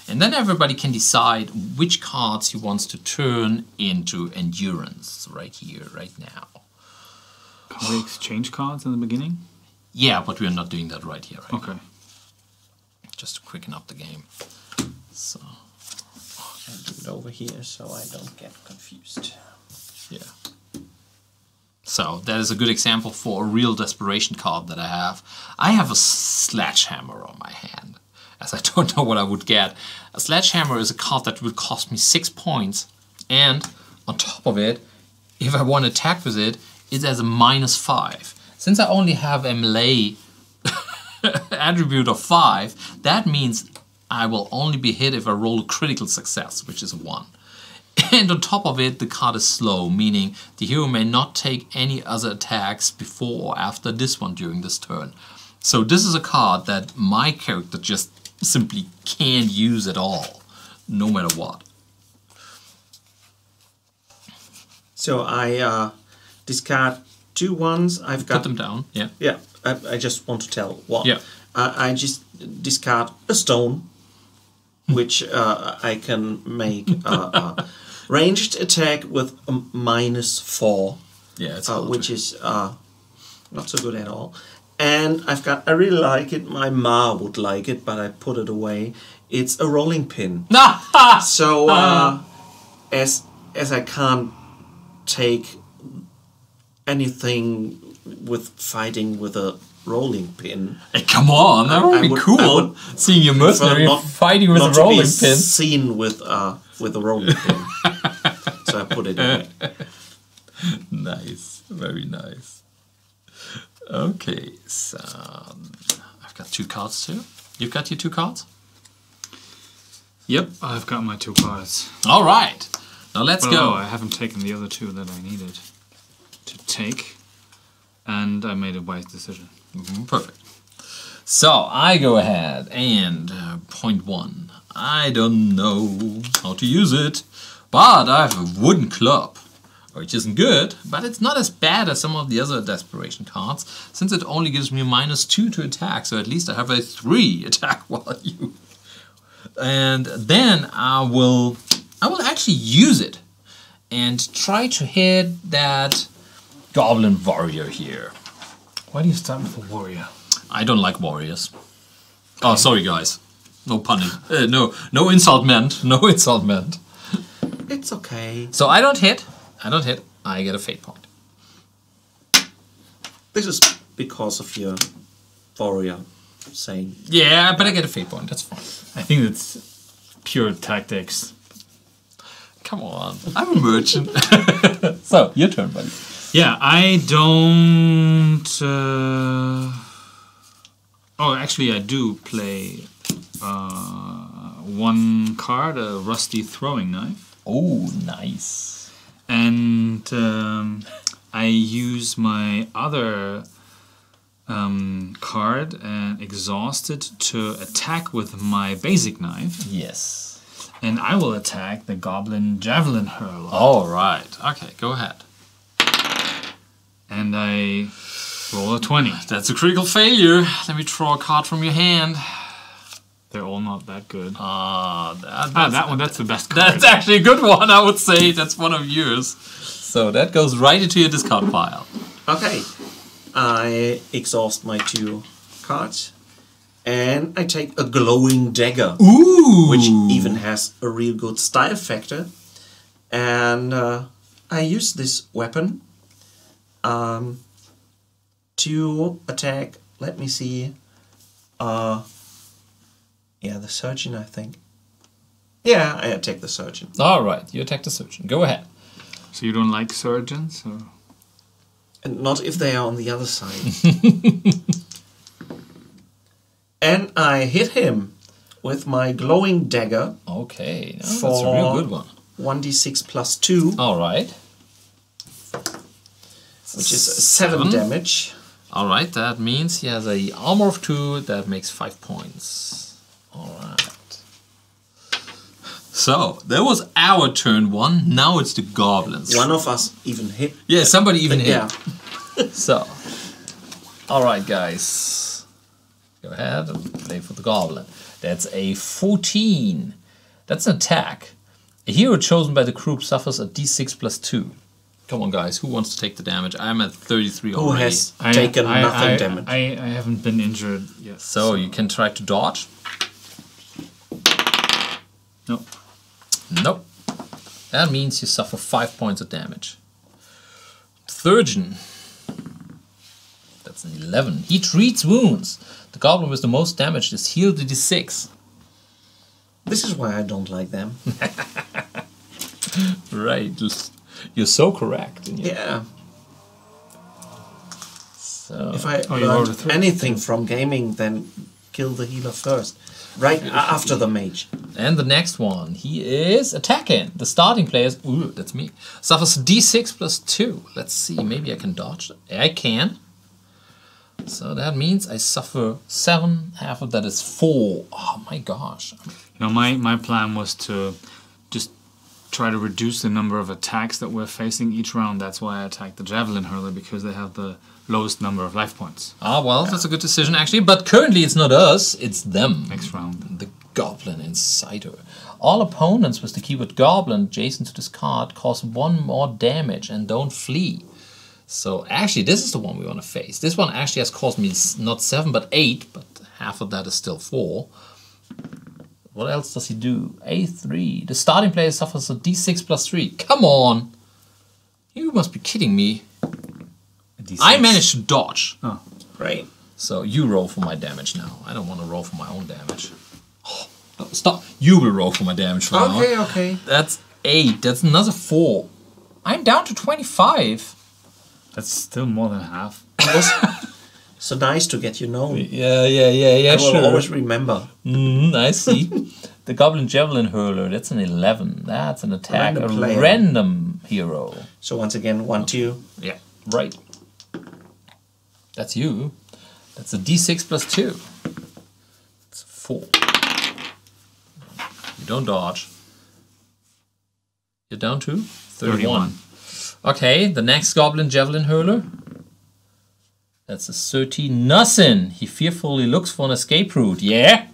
And then everybody can decide which cards he wants to turn into endurance, right here, right now. Can we exchange cards in the beginning? Yeah, but we're not doing that right here. Right Okay. now. Just to quicken up the game. So, I'll do it over here so I don't get confused. yeah. So, that is a good example for a real desperation card that I have. I have a sledgehammer on my hand, as I don't know what I would get. A sledgehammer is a card that would cost me 6 points, and on top of it, if I want to attack with it, it has a -5. Since I only have a melee attribute of 5, that means I will only be hit if I roll a critical success, which is a 1. And on top of it, the card is slow, meaning the hero may not take any other attacks before or after this one during this turn. So this is a card that my character just simply can't use at all, no matter what. So I discard 2 ones. I've got Put them down, yeah. Yeah, I just want to tell what. Yeah. I just discard a stone, which I can make a ranged attack with a -4. Yeah, it's which is not so good at all. And I really like it. My ma would like it, but I put it away. It's a rolling pin. So as I can't take anything with fighting with a rolling pin. Hey, come on, that would be cool. Seeing your mercenary fighting with a rolling pin. Seen with a rolling pin. So I put it away. Nice, very nice. Okay, so I've got 2 cards too. You've got your 2 cards? Yep, I've got my 2 cards. All right, now let's go. I haven't taken the other 2 that I needed to take, and I made a wise decision. Perfect. So I go ahead and point 1. I don't know how to use it, but I have a wooden club, which isn't good, but it's not as bad as some of the other desperation cards, since it only gives me -2 to attack, so at least I have a 3 attack value. And then I will actually use it and try to hit that goblin warrior here. Why do you start with a warrior? I don't like warriors. Oh, sorry guys. No punning. No insult meant. No insult meant. It's okay. So I don't hit. I get a fate point. This is because of your warrior saying. Yeah, but I get a fate point. That's fine. I think it's pure tactics. Come on. I'm a merchant. So, your turn, buddy. Yeah, I don't... Oh, actually I do play one card, a rusty throwing knife. Oh, nice. And I use my other card, and exhausted, to attack with my basic knife. Yes. And I will attack the goblin javelin hurler. All right. Okay, go ahead. And I roll a 20. That's a critical failure. Let me draw a card from your hand. They're all not that good. That one, that's the best card. That's actually a good one, I would say. That's one of yours. So that goes right into your discard pile. Okay. I exhaust my 2 cards. And I take a glowing dagger. Ooh! Which even has a real good style factor. And I use this weapon to attack, let me see, yeah, the surgeon, I think. Yeah, I attack the surgeon. All right, you attack the surgeon. Go ahead. So you don't like surgeons? Or? And not if they are on the other side. And I hit him with my glowing dagger. Okay, no, that's a real good one. 1d6 plus 2. All right. Which is 7 damage. All right, that means he has a armor of 2. That makes 5 points. All right. So, that was our turn 1. Now it's the goblins. One of us even hit. Yeah, somebody even hit. Yeah. So, all right, guys. Go ahead and play for the goblin. That's a 14. That's an attack. A hero chosen by the group suffers a d6 plus 2. Come on, guys. Who wants to take the damage? I'm at 33 already. Who has taken nothing damage? I haven't been injured yet. So you can try to dodge. Nope. Nope. That means you suffer 5 points of damage. Surgeon. That's an 11. He treats wounds. The goblin with the most damage is healed to d6. This is why I don't like them. Right. You're so correct. Yeah. So if I learned anything from gaming, then kill the healer first. Right after the mage. And the next one, he is attacking. The starting players, ooh, that's me, suffers d6 plus 2. Let's see, maybe I can dodge. I can. So that means I suffer 7. Half of that is 4. Oh my gosh. You know, my plan was to just try to reduce the number of attacks that we're facing each round. That's why I attacked the javelin hurler, because they have the lowest number of life points. Ah, well, that's a good decision actually. But currently it's not us, it's them. Next round. The goblin insider. All opponents with the keyword goblin adjacent to this card cause 1 more damage and don't flee. So actually this is the one we want to face. This one actually has caused me not 7 but 8, but half of that is still 4. What else does he do? A3. The starting player suffers a d6 plus 3. Come on! You must be kidding me. I managed to dodge. Oh, right. So you roll for my damage now. I don't want to roll for my own damage. Oh, no, stop. You will roll for my damage for now. Okay, okay. That's 8. That's another 4. I'm down to 25. that's still more than half. It was so nice to get you known. Yeah, I will sure. always remember. I see. The Goblin Javelin Hurler, that's an 11. That's an attack. Random a player. random hero. So once again, 1, 2. Yeah, right. That's you. That's a d6 plus 2. It's 4. You don't dodge. You're down to 31. Okay, the next goblin javelin hurler. That's a 13 nothing. He fearfully looks for an escape route. Yeah?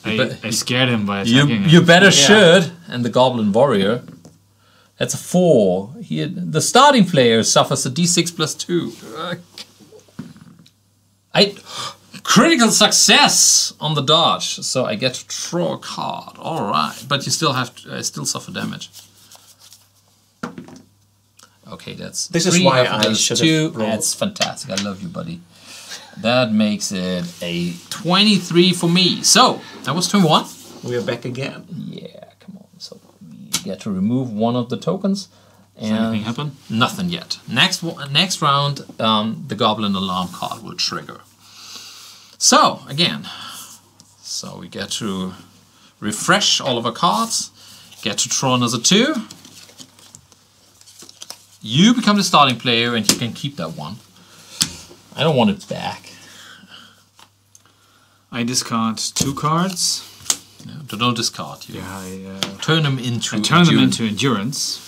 I scared him by attacking him. You better should. And the goblin warrior. That's a 4. The starting player suffers a d6 plus 2. Critical success on the dodge. So I get to draw a card. Alright. But you still have to, I still suffer damage. Okay, that's This is 3 why after I those should 2. have rolled. That's fantastic. I love you, buddy. That makes it a 23 for me. So, that was turn 1. We are back again. Yeah, come on. So, we get to remove one of the tokens. Does anything happen? Nothing yet. Next round, the Goblin Alarm card will trigger. So, again. So, we get to refresh all of our cards. Get to draw another 2. You become the starting player and you can keep that one. I don't want it back. I discard 2 cards. No, don't discard you. Yeah, I Turn them into turn them into endurance.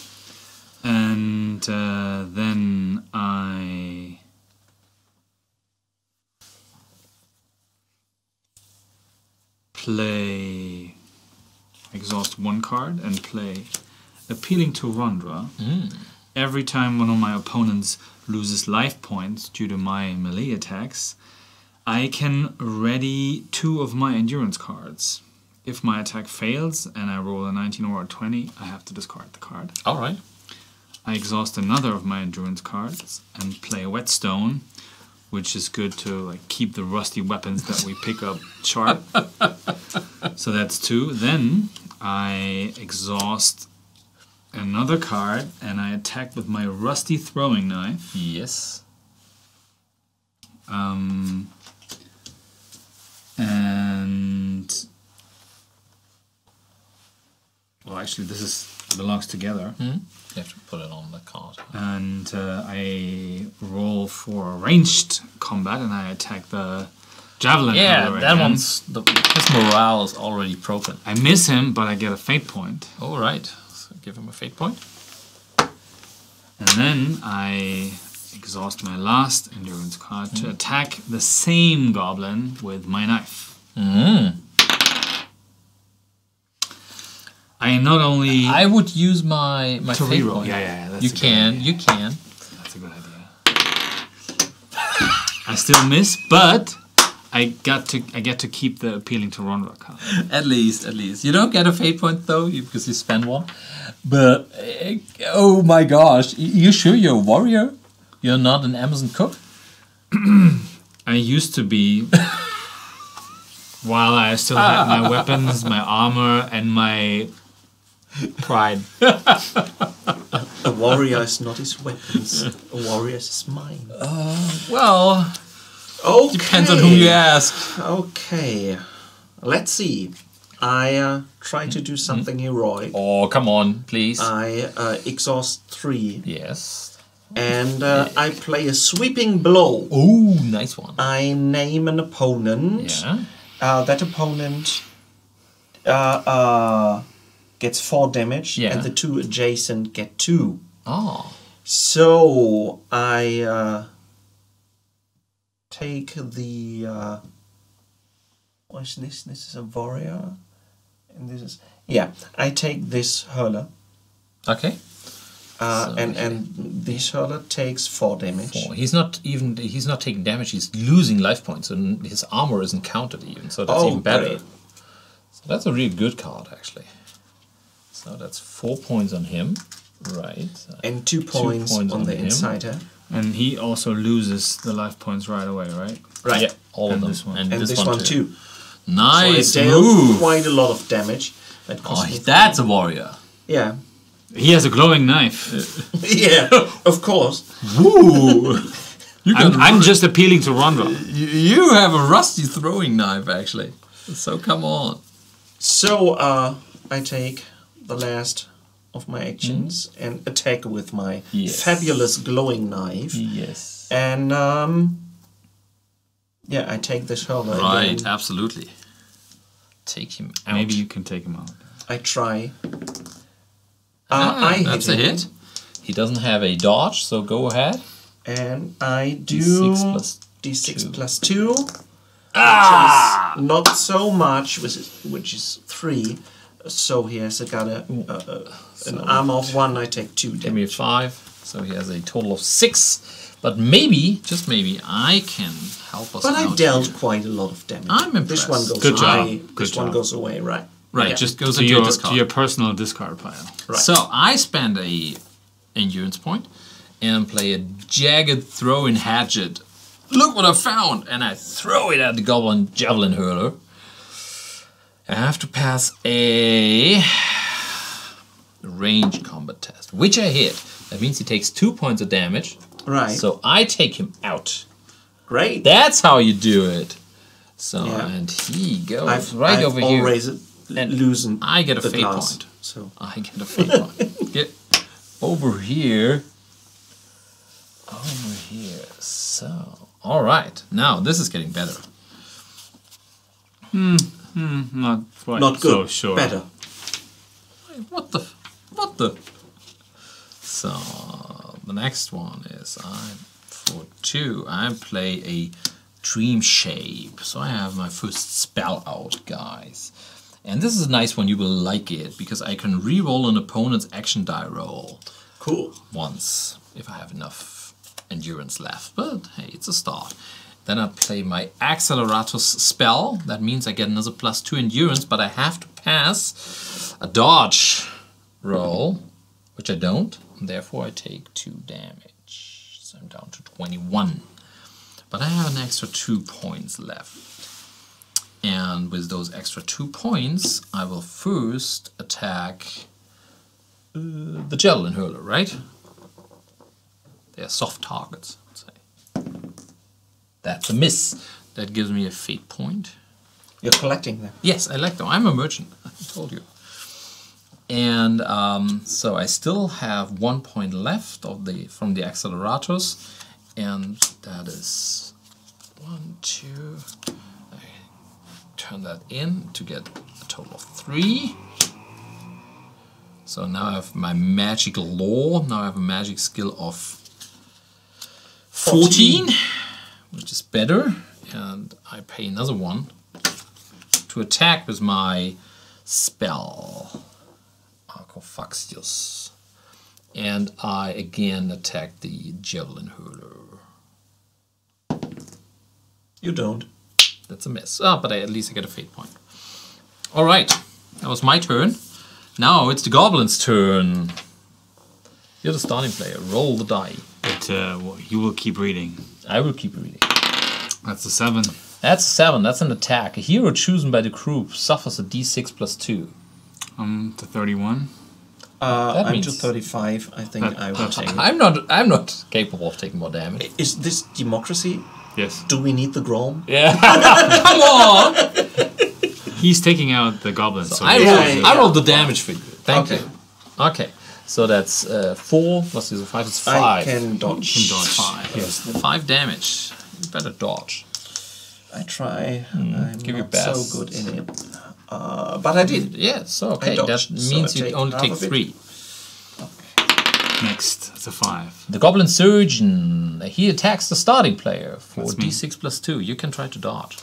And then I play, exhaust 1 card and play Appealing to Runde. Every time one of my opponents loses life points due to my melee attacks, I can ready 2 of my endurance cards. If my attack fails and I roll a 19 or a 20, I have to discard the card. Alright. I exhaust another of my endurance cards and play a Whetstone, which is good to keep the rusty weapons that we pick up sharp. So that's 2. Then I exhaust another card and I attack with my rusty throwing knife. Yes. And well, actually, this belongs together. You have to put it on the card. And I roll for ranged combat and I attack the javelin. Yeah, hurler that again. his morale is already broken. I miss him, but I get a fate point. Alright. So give him a fate point. And then I exhaust my last endurance card to attack the same goblin with my knife. I not only... I would use my to fate reroll. point. Yeah, that's You a good can. idea. You can. That's a good idea. I still miss, but I get to keep the Appealing to Runde card. At least. You don't get a fate point though, because you spend one. But oh my gosh, you sure you're a warrior? You're not an Amazon cook? I used to be, while I still had my weapons, my armor, and my pride. A warrior is not his weapons. A warrior is his mind. Well, Okay. depends on whom you ask. Okay. Let's see. I try to do something heroic. Oh, come on, please. I exhaust 3. Yes. And I play a sweeping blow. Oh, nice one. I name an opponent. Yeah. That opponent gets 4 damage, Yeah. and the 2 adjacent get 2. Oh. So I take the what is this? This is a warrior, and this is I take this hurler, Okay. and this hurler takes 4 damage. 4. He's not taking damage. He's losing life points, and his armor isn't counted even. So that's even better. great. So that's a really good card, actually. So that's 4 points on him, right? And 2 points on the him. insider. And he also loses the life points right away, right? Right. Yeah, all of And them. this one. And this one too. Nice So I deal move. quite a lot of damage. That Oh, costs me that's a warrior. yeah. He has a glowing knife. Yeah, of course. Woo! I'm just appealing to Runde. You have a rusty throwing knife, actually. So come on. So I take the last of my actions and attack with my Yes. fabulous glowing knife. Yes. And I take this hurler Right, again. absolutely. Take him out. Maybe you can take him out. I try. I that's hit a him. hit. He doesn't have a dodge, so go ahead. And I do D6 plus D6 2. plus 2. Which is not so much, which is 3. So he has got an armor of 1. I take 2 damage. Give me a 5. So he has a total of 6. But maybe, just maybe, I can help us But out I dealt here. quite a lot of damage. I'm impressed. This one goes Good job. away. Good This one job. goes away, right? Right, Yeah. just goes To into your, your discard. to your personal discard pile. Right. So I spend a endurance point and play a jagged throw-in hatchet. Look what I found! And I throw it at the goblin javelin hurler. I have to pass a range combat test, which I hit. That means he takes 2 points of damage. Right. So I take him out. Great. That's how you do it. So Yeah. and he goes I've over here. always And loosened I get a the fate glass. point. So I get a fate point. Get over here. Over here. So, all right. Now this is getting better. Not quite not good. so sure. Better. Wait, what the? What the? So the next one is for 2. I play a dream shape. So I have my first spell out, guys. And this is a nice one. You will like it because I can re-roll an opponent's action die roll Cool. once if I have enough endurance left. But hey, it's a start. Then I play my Acceleratus spell. That means I get another +2 endurance, but I have to pass a dodge roll, which I don't. And therefore I take 2 damage. So I'm down to 21. But I have an extra 2 points left. And with those extra 2 points, I will first attack the javelin hurler, right? They are soft targets, I'd say. That's a miss. That gives me a fate point. You're collecting them. Yes, I like them. I'm a merchant, I told you. And so I still have 1 point left from the accelerators. And that is 1, 2... Turn that in to get a total of 3. So now I have my magical law. Now I have a magic skill of 14, which is better. And I pay another 1 to attack with my spell, Arcophaxius. And I again attack the javelin hurler. You don't. That's a miss. But at least I get a fate point. All right, that was my turn. Now it's the goblin's turn. You're the starting player. Roll the die. But you will keep reading. I will keep reading. That's a 7. That's 7. That's an attack. A hero chosen by the crew suffers a d6 +2. To 31. That I'm means- to 35. I think I will take it. I'm not capable of taking more damage. Is this democracy? Yes. Do we need the Grom? Yeah. Come on. He's taking out the goblin. So I Yeah. rolled the damage for you. Thank Okay. you. Okay. So that's 4 plus the 5 is 5. I can dodge. Can dodge. 5. Yes. 5 damage. You better dodge. I try. I'm give your not best. so good in it. But I did. Yes, okay. I That dodged, so means I you take only half take of it. 3. Next, it's a 5. The Goblin Surgeon. He attacks the starting player for That's me. d6 +2. You can try to dodge.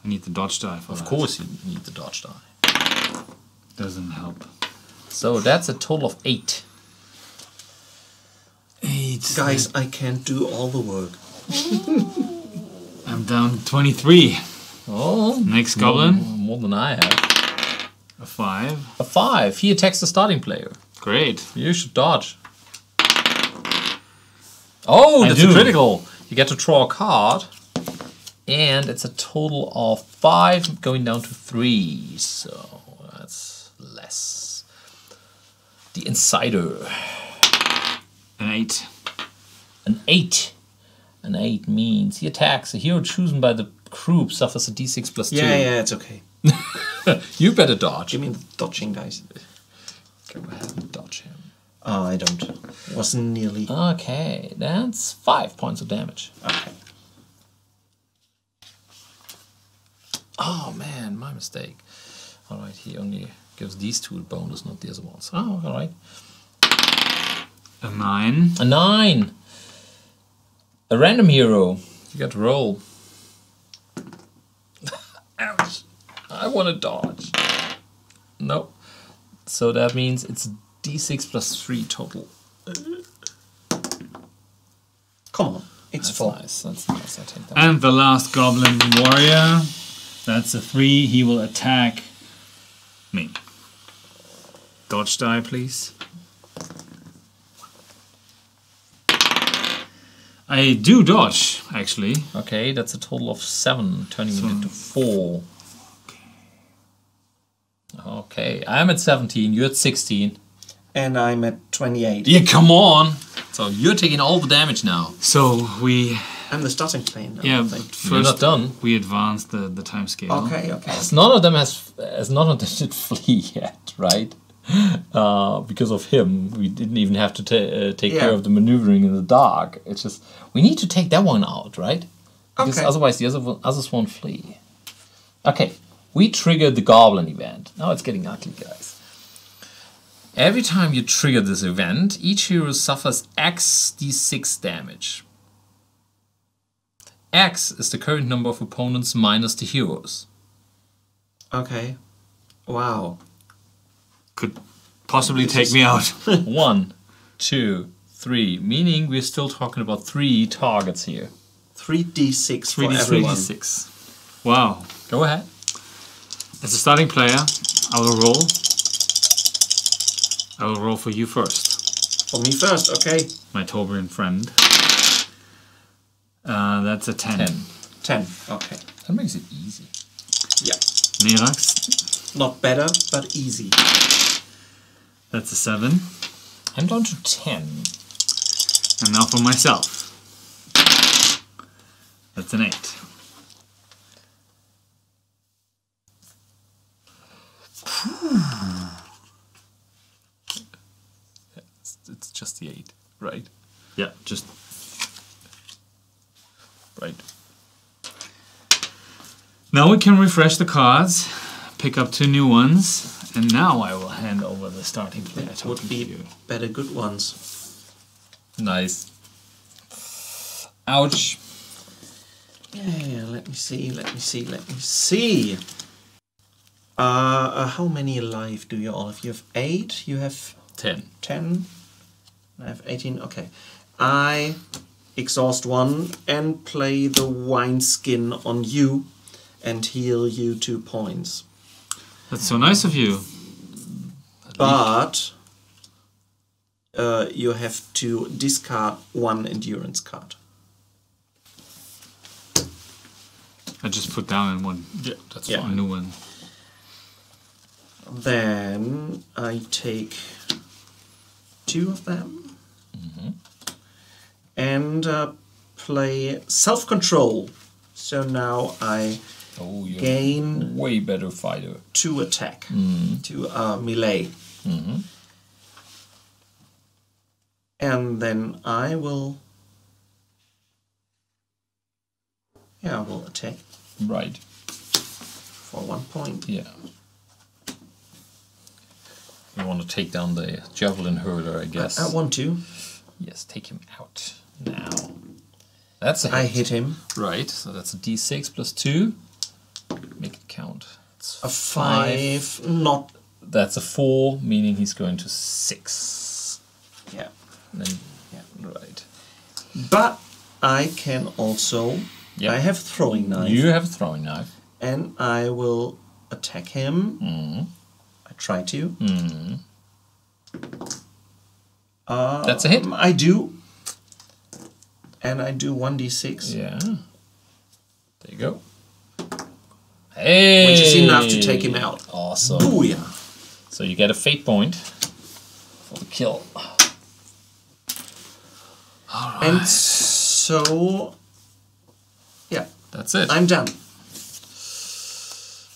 I need the dodge die for Of that. course you need the dodge die. Doesn't help. So that's a total of 8. 8. Guys, I can't do all the work. I'm down 23. Oh, Next goblin, more than I have. a 5. A 5. He attacks the starting player. Great. You should dodge. Oh, that's a do. critical. You get to draw a card. And it's a total of 5 going down to 3. So that's less. The Insider. An 8. An 8. An 8 means he attacks. A hero chosen by the group suffers a d6 +2. Yeah, it's okay. You better dodge. Give me the dodging, guys. Go ahead and dodge him. Oh, I don't. Wasn't nearly. Okay, that's 5 points of damage. Okay. Oh man, my mistake. Alright, he only gives these 2 a bonus, not the other ones. Oh, alright. A 9. A 9. A random hero. You got to roll. Ouch. I want to dodge. Nope. So that means it's d6 plus 3 total. Come on. It's 4. Nice. That's nice. I take that. And the last goblin warrior. That's a 3. He will attack me. Dodge die, please. I do dodge, actually. Okay, that's a total of 7, turning it into 4. Okay, I'm at 17, you're at 16. And I'm at 28. Yeah, come on! So you're taking all the damage now. So we... I'm the starting player now. Yeah, I but think. first You're not done. we advanced the time scale. Okay. As none of them did flee yet, right? Because of him, we didn't even have to take care of the maneuvering in the dark. It's just, we need to take that one out, right? Because otherwise the others won't flee. Okay, we triggered the goblin event. Now it's getting ugly, guys. Every time you trigger this event, each hero suffers X d6 damage. X is the current number of opponents minus the heroes. Okay. Wow. Could possibly take me out. 1, 2, 3. Meaning we're still talking about 3 targets here. 3d6 for everyone. 3d6. Wow. Go ahead. As a starting player, I will roll. I will roll for you first. For me first, okay. My Torbjorn friend. That's a 10. 10, okay. That makes it easy. Yeah. Nirax. Not better, but easy. That's a 7. I'm down to 10. And now for myself. That's an 8. It's just the 8, right? Yeah, just... Right. Now we can refresh the cards, pick up 2 new ones, and now I will hand over the starting player token Would to be you. better good ones. Nice. Ouch. Yeah, let me see. How many life do you all have? You have 8, you have 10. 10, I have 18, okay. I exhaust 1 and play the wineskin on you and heal you 2 points. That's so nice of you. But you have to discard 1 endurance card. I just put down in one. Yeah, that's Yeah. A fine. new one. Then I take 2 of them and play self-control. So now I Oh, you're gain way better fighter. 2 attack, 2 melee. And then I will attack Right. for 1 point. Yeah. You want to take down the javelin hurler, I guess. I want to. Yes, take him out now. That's a hit. I hit him. Right, so that's a d6 plus 2. Make it count. It's A 5, not... That's a 4, meaning he's going to 6. Yeah. And then, Yeah. right. But I can also... Yeah. I have throwing knife. You have a throwing knife. And I will attack him. I try to. That's a hit. I do. And I do 1d6. Yeah. There you go. Hey! Which is enough to take him out. Awesome. Booyah! So you get a fate point for the kill. Alright. And so... Yeah, That's it. I'm done.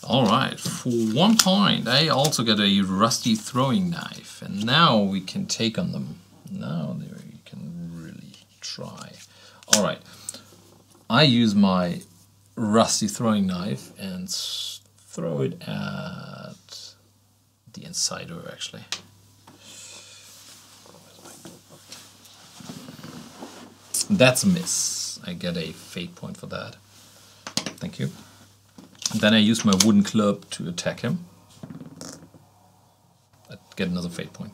Alright, for 1 point, I also get a rusty throwing knife. And now we can take on them. Now we can really try. Alright, I use my rusty throwing knife and throw it at the insider, actually. That's a miss. I get a fate point for that. Thank you. And then I use my wooden club to attack him. I get another fate point.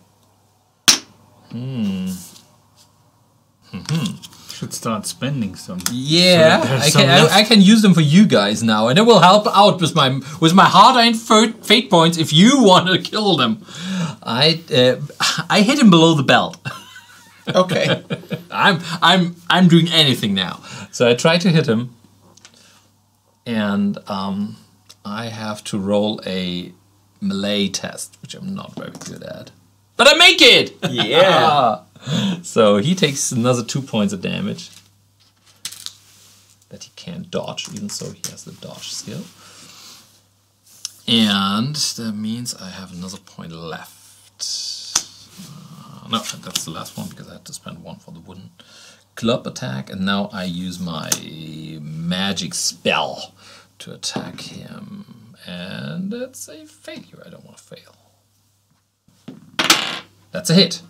Should start spending some. Yeah, So I can use them for you guys now, and it will help out with my hard-earned fate points if you want to kill them. I hit him below the belt. Okay. I'm doing anything now. So I try to hit him, and I have to roll a melee test, which I'm not very good at. But I make it! Yeah. So he takes another 2 points of damage that he can't dodge, even so he has the dodge skill. And that means I have another point left. No, that's the last one because I had to spend one for the wooden club attack. And now I use my magic spell to attack him. And that's a failure. I don't want to fail. That's a hit.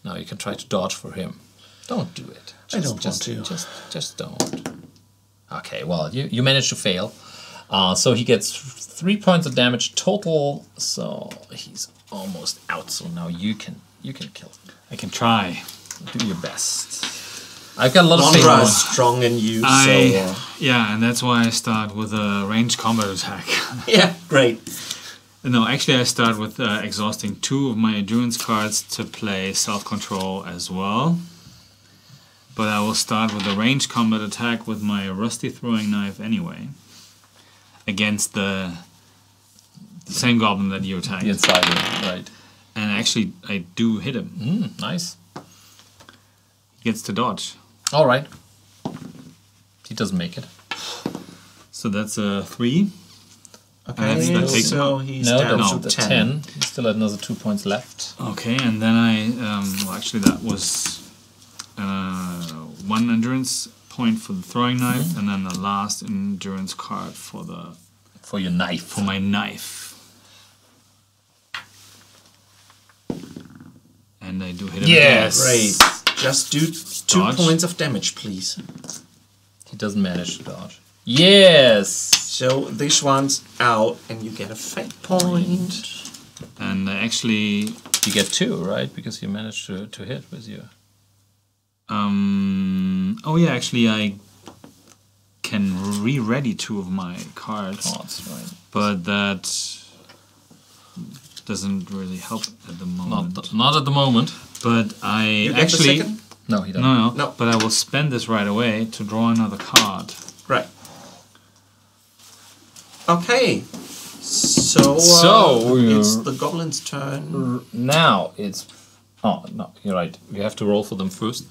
Now you can try to dodge for him. Don't do it. I don't want to. Just don't. Okay, well, you managed to fail. So he gets 3 points of damage total. So he's almost out. So now you can kill him. I can try. Do your best. I've got a lot of Mondra faith. is strong in you, Yeah, and that's why I start with a ranged combat attack. yeah, great. No, actually I start with exhausting 2 of my endurance cards to play self-control as well. But I will start with a ranged combat attack with my rusty throwing knife anyway. Against the same goblin that you attacked. The insider, right. And actually I do hit him. Nice. He gets to dodge. Alright. He doesn't make it. So that's a 3. Okay, that takes so he's No, down that's to a 10. He still had another 2 points left. Okay, and then well actually that was 1 endurance point for the throwing knife, and then the last endurance card for your knife. For my knife. And I do hit him again. Great. Just do 2 Dodge. points of damage, please. He doesn't manage to dodge. Yes! So this one's out, and you get a fate point. And actually... You get 2, right? Because you managed to hit with your... oh yeah, actually I can re-ready 2 of my cards. Right. But that doesn't really help at the moment. Not at the moment. But I You get actually... the second? No, he doesn't. No. But I will spend this right away to draw another card. Right. Okay. So we're- it's the goblin's turn. Now it's... Oh, no, you're right. We have to roll for them first.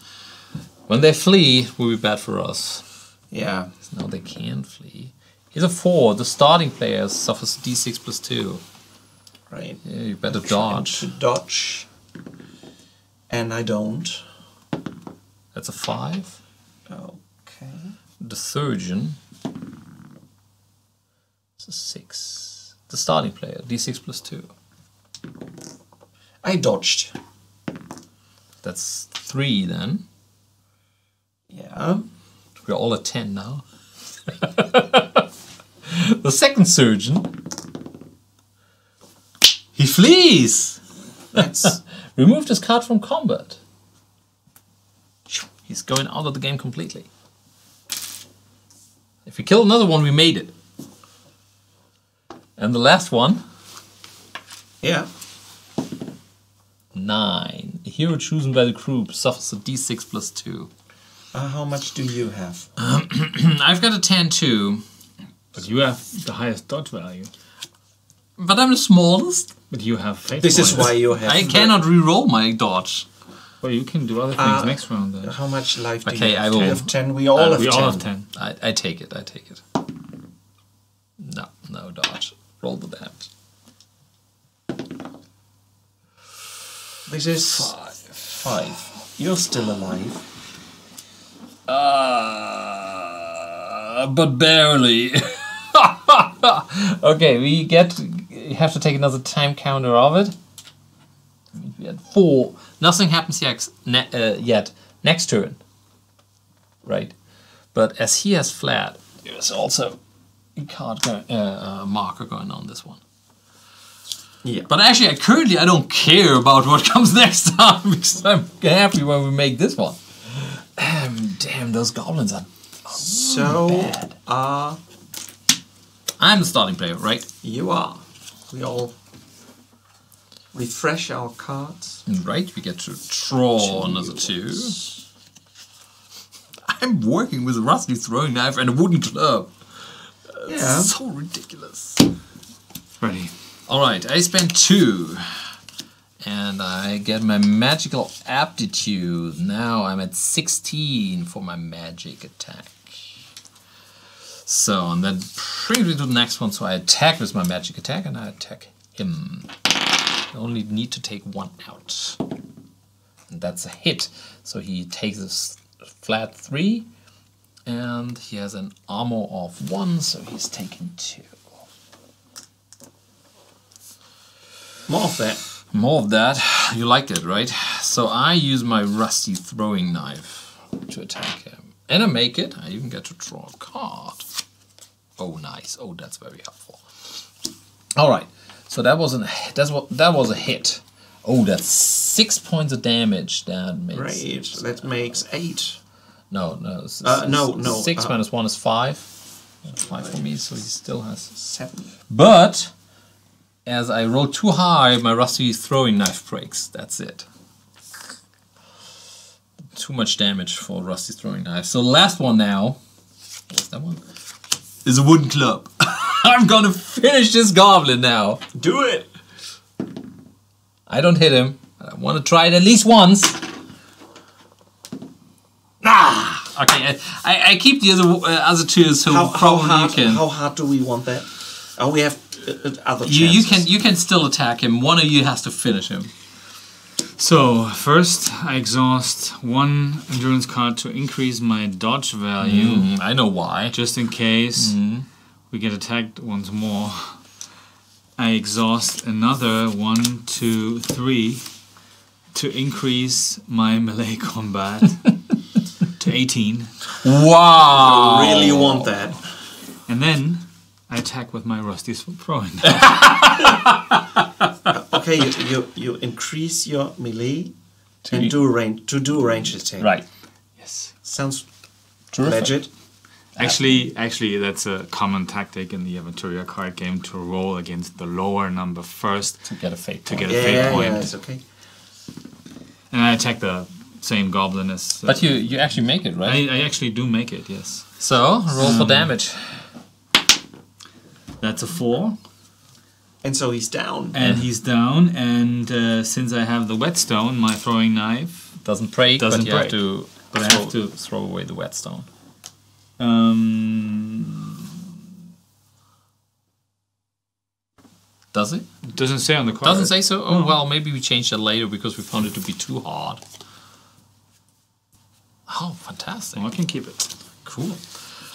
When they flee, it will be bad for us. Yeah. Now they can flee. He's a 4. The starting player suffers d6 plus 2. Right. Yeah, you better Trying dodge. to dodge. And I don't. That's a 5. Okay. The surgeon is a 6. The starting player, d6 plus 2. I dodged. That's 3 then. Yeah. We're all at 10 now. The second surgeon. He flees! That's Removed his card from combat. He's going out of the game completely. If we kill another one, we made it. And the last one. yeah. 9. A hero chosen by the group suffers a d6 plus 2. How much do you have? I've got a 10 too. But you have the highest dodge value. But I'm the smallest. But you have fate This is points. why you have. I cannot re-roll my dodge. Well, you can do other things next round then. How much life do Okay, you have? I will- You have 10. We all have We 10. all have 10. I take it. No dodge. Roll the damage. This is 5. You're still alive. But barely. Okay, we have to take another time counter of it. We had 4. Nothing happens yet. Next turn. right? But as he has flat, there's also a card marker going on this one. Yeah. But actually, I don't care about what comes next time because I'm happy when we make this one. Damn, those goblins are so bad. I'm the starting player, right? You are. We all refresh our cards. Right, we get to draw another 2. I'm working with a rusty throwing knife and a wooden club. Yeah. So ridiculous. Ready. Alright, I spend 2. And I get my magical aptitude. Now I'm at 16 for my magic attack. So, and that brings me to the next one. So I attack with my magic attack and I attack him. I only need to take 1 out. And that's a hit. So he takes a flat 3. And he has an armor of 1, so he's taking 2. More of that. More of that. You like it, right? So I use my rusty throwing knife to attack him. And I make it. I even get to draw a card. Oh, nice. Oh, that's very helpful. All right. So that was a hit. Oh, that's 6 points of damage. That makes Great. That makes 8. no. No. 6 minus 1 is 5. 5 for me, so he still has 7. But as I roll too high, my rusty throwing knife breaks. That's it. Too much damage for rusty throwing knife. So last one now. What's that one? Is a wooden club. I'm gonna finish this goblin now. Do it. I don't hit him. I want to try it at least once. Ah! Okay, I keep the other 2, so probably you can. How hard do we want that? Oh, we have other chances. You can still attack him. One of you has to finish him. So, first I exhaust 1 endurance card to increase my dodge value. I know why. Just in case we get attacked once more. I exhaust another 1, 2, 3 to increase my melee combat to 18. Wow! I really want that. And then I attack with my rusty throwing. Okay, you increase your melee and do a range attack. Right. Yes. Sounds Terrific. legit. Actually, that's a common tactic in the Aventuria card game to roll against the lower number first To get a fate to point. get a fate point. Yeah, it's okay. And I attack the same goblin as. But you actually make it, right? I actually do make it, yes. So, roll for damage. That's a 4. And so he's down. And he's down, and since I have the whetstone, my throwing knife Doesn't break, Doesn't but you break. have to throw away the whetstone. Does it? Doesn't say on the card. Doesn't say so? Oh, well, maybe we changed that later because we found it to be too hard. Oh, fantastic. Well, I can keep it. Cool.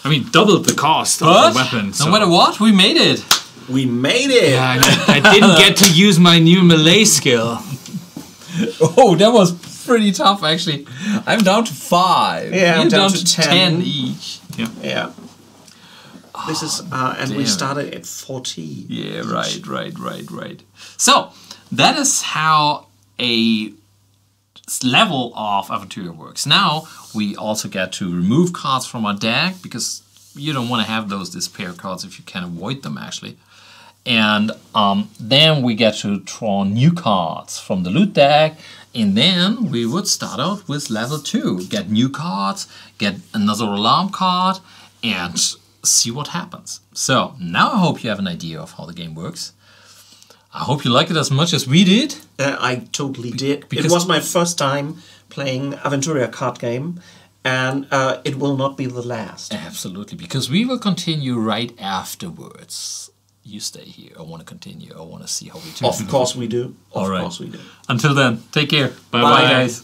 I mean, doubled the cost of But the weapon. So. no matter what, we made it. We made it. Yeah, I didn't get to use my new melee skill. Oh, that was pretty tough, actually. I'm down to 5. Yeah, I'm You're down to 10 each. Yeah. This is and we damn. started at 14. Yeah, right. So, that is how a level of Aventuria works. Now, we also get to remove cards from our deck, because you don't want to have those despair cards if you can avoid them, actually. And then we get to draw new cards from the loot deck, and then we would start out with level 2. Get new cards, get another alarm card, and see what happens. So, now I hope you have an idea of how the game works. I hope you like it as much as we did. I totally did. It because- was my first time playing Aventuria card game, and it will not be the last. Absolutely, because we will continue right afterwards. You stay here. I want to continue. I want to see how we do. Of course we do. Of All right. course we do. Until then, take care. Bye-bye. Bye, guys.